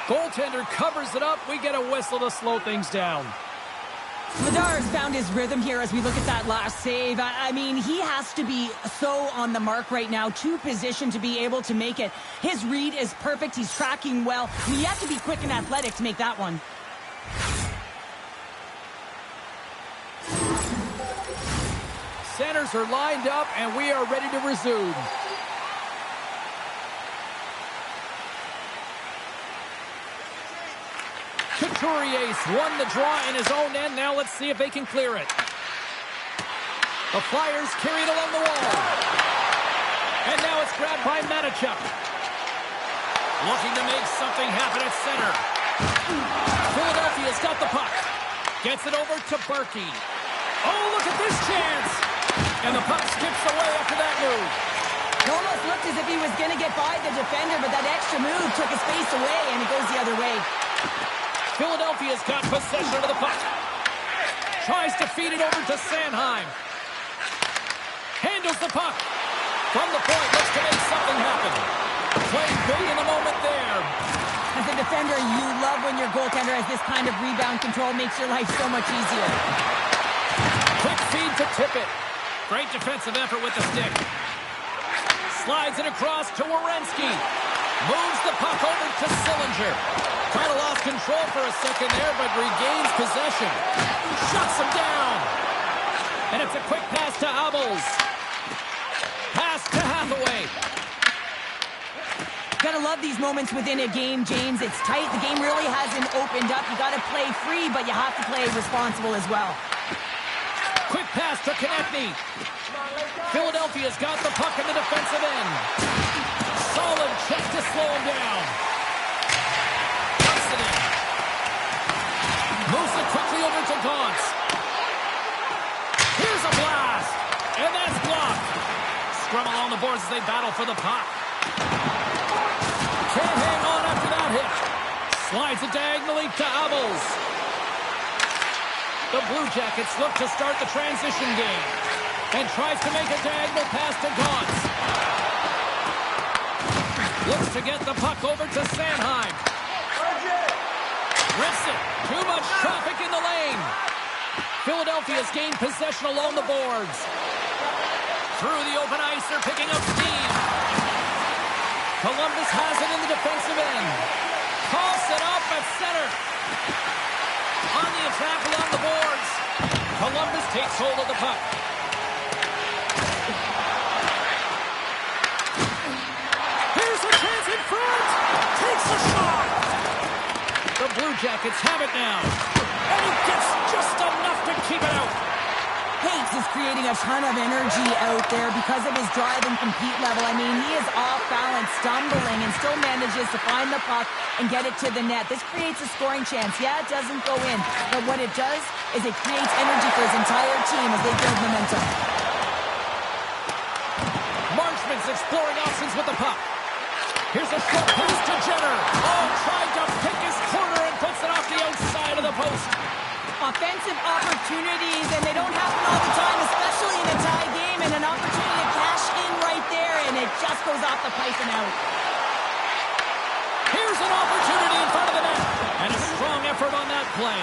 Speaker 1: Goaltender covers it up. We get a whistle to slow things down.
Speaker 2: Vladar's found his rhythm here as we look at that last save. I mean, he has to be so on the mark right now, to position to be able to make it. His read is perfect. He's tracking well. You have to be quick and athletic to make that one.
Speaker 1: Centers are lined up, and we are ready to resume. Couturier won the draw in his own end. Now let's see if they can clear it. The Flyers carry it along the wall. And now it's grabbed by Matichuk. Looking to make something happen at center. Philadelphia's got the puck. Gets it over to Berkey. Oh, look at this chance! And the puck skips away after that move.
Speaker 2: It almost looked as if he was going to get by the defender, but that extra move took his face away, and it goes the other way.
Speaker 1: Philadelphia's got possession of the puck. Tries to feed it over to Sanheim. Handles the puck. From the point, looks to make something happen. Played big in the moment there.
Speaker 2: As a defender, you love when your goaltender has this kind of rebound control. Makes your life so much easier.
Speaker 1: Quick feed to Tippett. Great defensive effort with the stick. Slides it across to Werenski. Moves the puck over to Sillinger. Kind of lost control for a second there, but regains possession. Shuts him down. And it's a quick pass to Abels. Pass to Hathaway.
Speaker 2: Gotta love these moments within a game, James. It's tight. The game really hasn't opened up. You gotta play free, but you have to play responsible as well.
Speaker 1: Quick pass to Konechny. Philadelphia's got the puck in the defensive end. Solid check to slow him down. Puts it in. Moves it quickly over to Gaunce. Here's a blast. And that's blocked. Scrum along the boards as they battle for the puck. Can't hang on after that hit. Slides it diagonally to Abels. The Blue Jackets look to start the transition game and tries to make a diagonal pass to Gaunce. Looks to get the puck over to Sanheim. Rips it. Too much traffic in the lane. Philadelphia's gained possession along the boards. Through the open ice, they're picking up steam. Columbus has it in the defensive end. Toss it up at center. On the attack along the boards. Columbus takes hold of the puck. Here's a chance in front. Takes a shot. The Blue Jackets have it now. And he gets just enough to keep it out.
Speaker 2: Hayes is creating a ton of energy out there because of his drive and compete level. I mean, he is off balance, stumbling, and still manages to find the puck and get it to the net. This creates a scoring chance. Yeah, it doesn't go in, but what it does is it creates energy for his entire team as they build momentum.
Speaker 1: Marchman's exploring options with the puck. Here's a short pass to Jenner. Oh, tried to pick his corner and puts it off the outside of the post.
Speaker 2: Offensive opportunities, and they don't happen all the time, especially in a tie game, and an opportunity to cash in right there, and it just goes off the pipe and out.
Speaker 1: Here's an opportunity in front of the net, and a strong effort on that play.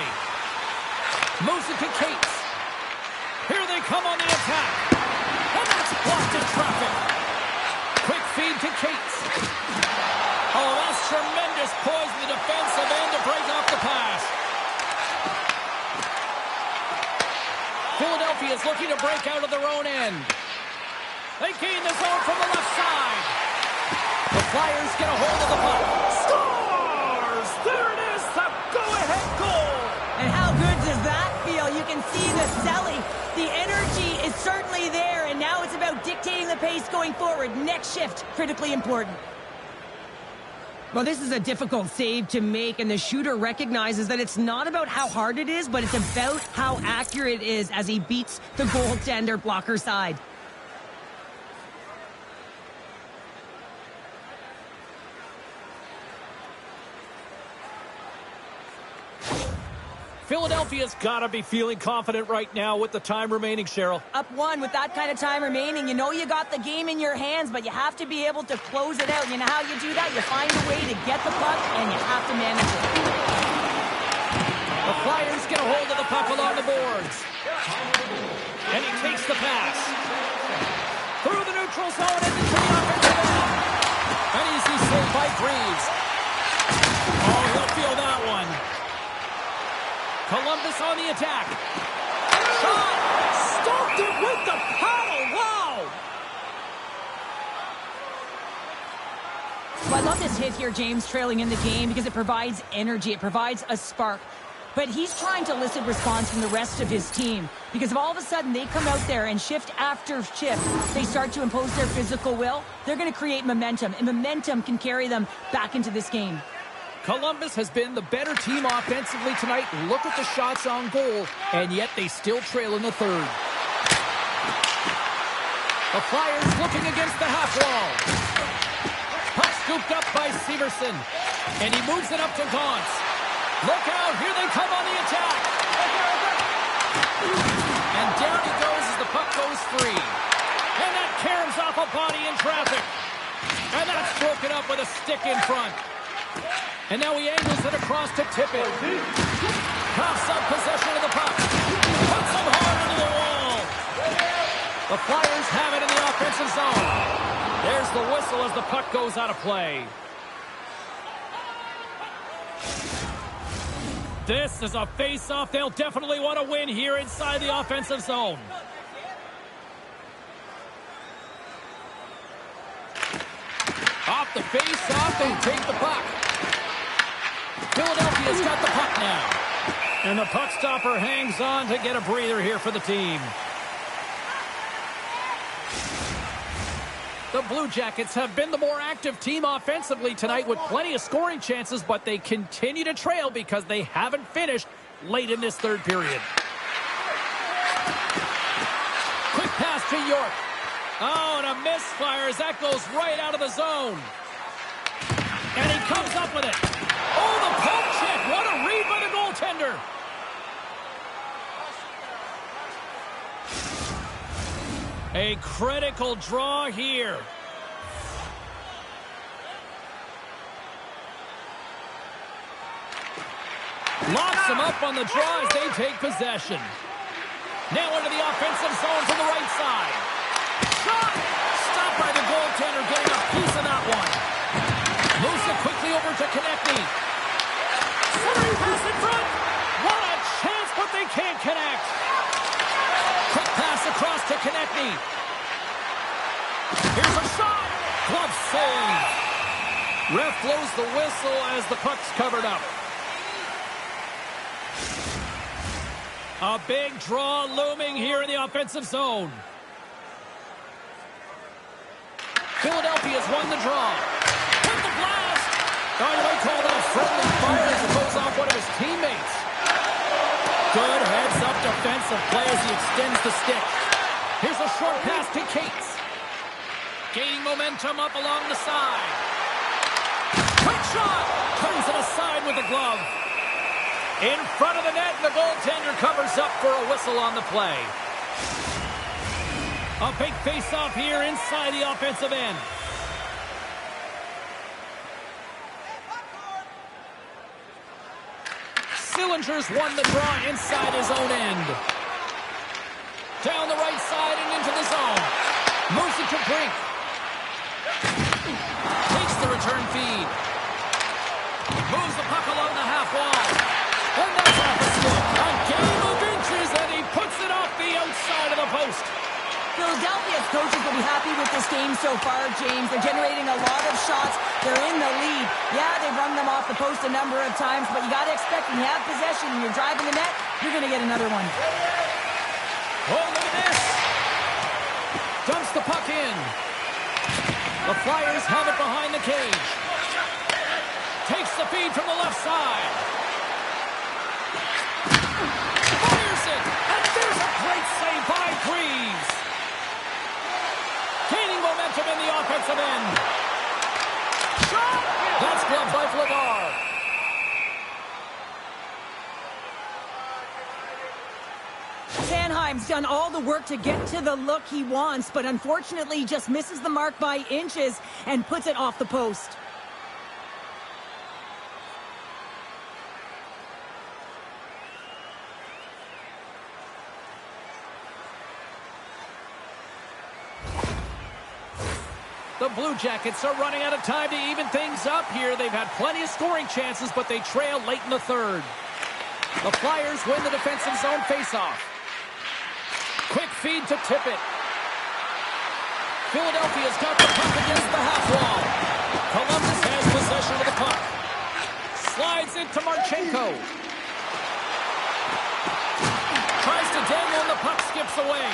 Speaker 1: Moves it to Cates. Here they come on the attack, and that's blocked in traffic. Quick feed to Cates. Oh, that's tremendous poise in the defensive end to break off the pass. Philadelphia is looking to break out of their own end. They gain the zone from the left side. The Flyers get a hold of the puck. Scores! There it is, the go-ahead goal!
Speaker 2: And how good does that feel? You can see the selling. The energy is certainly there, and now it's about dictating the pace going forward. Next shift, critically important. Well, this is a difficult save to make, and the shooter recognizes that it's not about how hard it is, but it's about how accurate it is as he beats the goaltender blocker side.
Speaker 1: Philadelphia's got to be feeling confident right now with the time remaining, Cheryl.
Speaker 2: Up one with that kind of time remaining. You know you got the game in your hands, but you have to be able to close it out. You know how you do that? You find a way to get the puck, and you have to manage it.
Speaker 1: The Flyers get a hold of the puck along the boards. And he takes the pass. Through the neutral zone and into the offensive end. An easy save by Greaves. Oh, he'll feel that one. Columbus on the attack. Shot! Stopped it with the paddle! Wow!
Speaker 2: Well, I love this hit here, James, trailing in the game, because it provides energy. It provides a spark. But he's trying to elicit response from the rest of his team, because if all of a sudden they come out there and shift after shift, they start to impose their physical will, they're going to create momentum, and momentum can carry them back into this game.
Speaker 1: Columbus has been the better team offensively tonight. Look at the shots on goal, and yet they still trail in the third. The Flyers looking against the half wall. Puck scooped up by Severson, and he moves it up to Gauntz. Look out, here they come on the attack. And down he goes as the puck goes free. And that caroms off a body in traffic. And that's broken up with a stick in front. And now he angles it across to Tippett. Coughs up possession of the puck. Puts him hard into the wall. The Flyers have it in the offensive zone. There's the whistle as the puck goes out of play. This is a face-off they'll definitely want to win here inside the offensive zone. Off the face-off, they take the puck. Philadelphia's got the puck now. And the puck stopper hangs on to get a breather here for the team. The Blue Jackets have been the more active team offensively tonight with plenty of scoring chances, but they continue to trail because they haven't finished late in this third period. Quick pass to York. Oh, and a misfire as that goes right out of the zone. And he comes up with it. Oh, the poke check. What a read by the goaltender. A critical draw here. Locks him up on the draw as they take possession. Now into the offensive zone from the right side. Shot! Stopped by the goaltender, getting a piece of that one. Moves it quickly over to Konechny. Free pass in front. What a chance, but they can't connect. Quick pass across to Konechny. Here's a shot. Glove save. Ref blows the whistle as the puck's covered up. A big draw looming here in the offensive zone. Philadelphia's won the draw. With the blast. Oh, you might call that a friendly fire as it goes off one of his teammates. Good heads-up defensive play as he extends the stick. Here's a short pass to Cates. Gaining momentum up along the side. Quick shot! Turns it aside with the glove. In front of the net, and the goaltender covers up for a whistle on the play. A big face-off here inside the offensive end. Sillinger's won the draw inside his own end. Down the right side and into the zone. Moves it to Brink. Takes the return feed. Moves the puck along the half wall. And that's off the stick. A game of inches, and he puts it off the outside of the post.
Speaker 2: Philadelphia's coaches will be happy with this game so far, James. They're generating a lot of shots. They're in the lead. Yeah, they've run them off the post a number of times, but you got to expect when you have possession and you're driving the net, you're going to get another one.
Speaker 1: Oh, look at this. Dumps the puck in. The Flyers have it behind the cage. the feed from the left side. Fires it. And there's a great save by Greaves. Gaining momentum in the offensive end. Shot! That's gloved by Flavar.
Speaker 2: Sanheim's done all the work to get to the look he wants, but unfortunately just misses the mark by inches and puts it off the post.
Speaker 1: The Blue Jackets are running out of time to even things up here. They've had plenty of scoring chances, but they trail late in the third. The Flyers win the defensive zone faceoff. Quick feed to Tippett. Philadelphia's got the puck against the half wall. Columbus has possession of the puck. Slides into Marchenko. Tries to dangle and the puck skips away.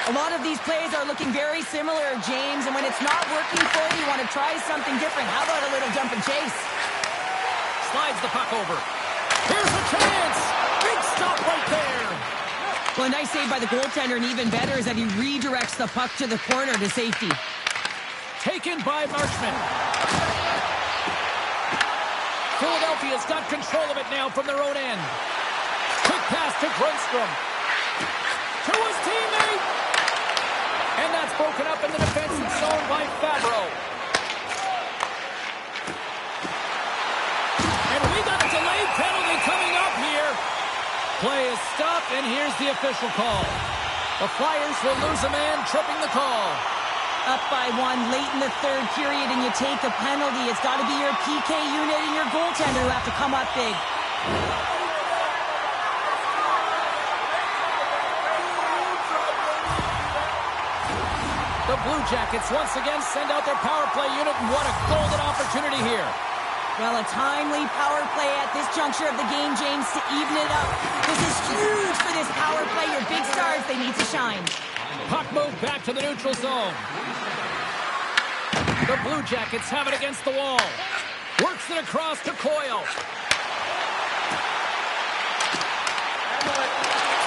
Speaker 2: A lot of these plays are looking very similar, James, and when it's not working for you, you want to try something different. How about a little jump and chase?
Speaker 1: Slides the puck over. Here's a chance! Big stop right there!
Speaker 2: Well, a nice save by the goaltender, and even better is that he redirects the puck to the corner to safety.
Speaker 1: Taken by Marchment. Philadelphia's got control of it now from their own end. Quick pass to Grundstrom. To his teammate! And that's broken up in the defensive zone by Fabro. And we got a delayed penalty coming up here. Play is stopped, and here's the official call. The Flyers will lose a man, tripping the call.
Speaker 2: Up by one late in the third period, and you take a penalty. It's got to be your PK unit and your goaltender who have to come up big.
Speaker 1: The Blue Jackets once again send out their power play unit, and what a golden opportunity here.
Speaker 2: Well, a timely power play at this juncture of the game, James, to even it up. This is huge for this power play. Your big stars, they need to shine.
Speaker 1: Puck moved back to the neutral zone. The Blue Jackets have it against the wall. Works it across to Coyle.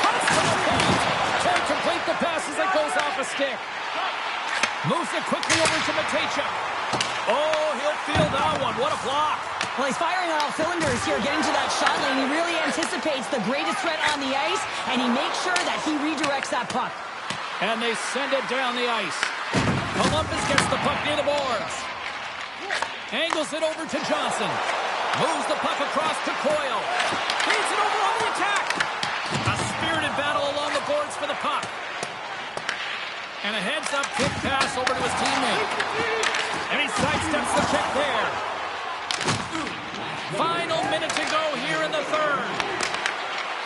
Speaker 1: Cuts to the paint. Can't complete the pass as it goes off a stick. Moves it quickly over to Matejchuk. Oh, he'll feel that one. What a block.
Speaker 2: Well, he's firing on all cylinders here, getting to that shot lane. He really anticipates the greatest threat on the ice, and he makes sure that he redirects that puck.
Speaker 1: And they send it down the ice. Columbus gets the puck near the boards. Angles it over to Johnson. Moves the puck across to Coyle. Feeds it over on the attack. A spirited battle along the boards for the puck. And a heads-up kick pass over to his teammate. And he sidesteps the check there. Final minute to go here in the third.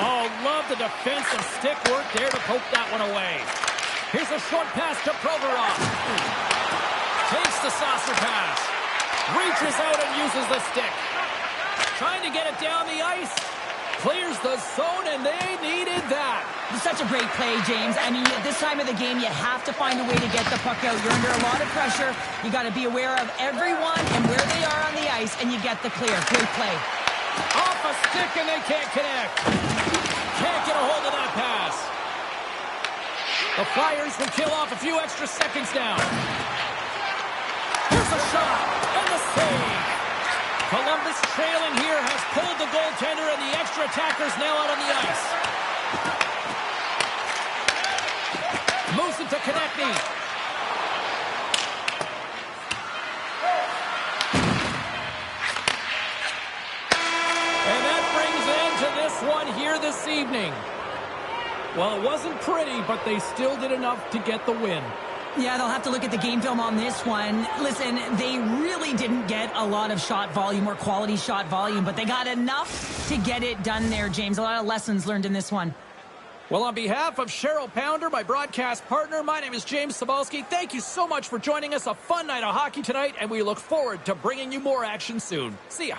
Speaker 1: Oh, love the defensive stick work there to poke that one away. Here's a short pass to Provorov. Takes the saucer pass. Reaches out and uses the stick. Trying to get it down the ice. Clears the zone, and they needed that.
Speaker 2: It's such a great play, James. I mean, at this time of the game, you have to find a way to get the puck out. You're under a lot of pressure. You got to be aware of everyone and where they are on the ice, and you get the clear. Great play.
Speaker 1: Off a stick, and they can't connect. Can't get a hold of that pass. The Flyers will kill off a few extra seconds now. Here's a shot, and the save. Columbus trailing here has pulled the goaltender, and the extra attackers now out on the ice. Moves it to Konechny. And that brings an end to this one here this evening. Well, it wasn't pretty, but they still did enough to get the win.
Speaker 2: Yeah, they'll have to look at the game film on this one. Listen, they really didn't get a lot of shot volume or quality shot volume, but they got enough to get it done there, James. A lot of lessons learned in this one.
Speaker 1: Well, on behalf of Cheryl Pounder, my broadcast partner, my name is James Cebulski. Thank you so much for joining us. A fun night of hockey tonight, and we look forward to bringing you more action soon. See ya.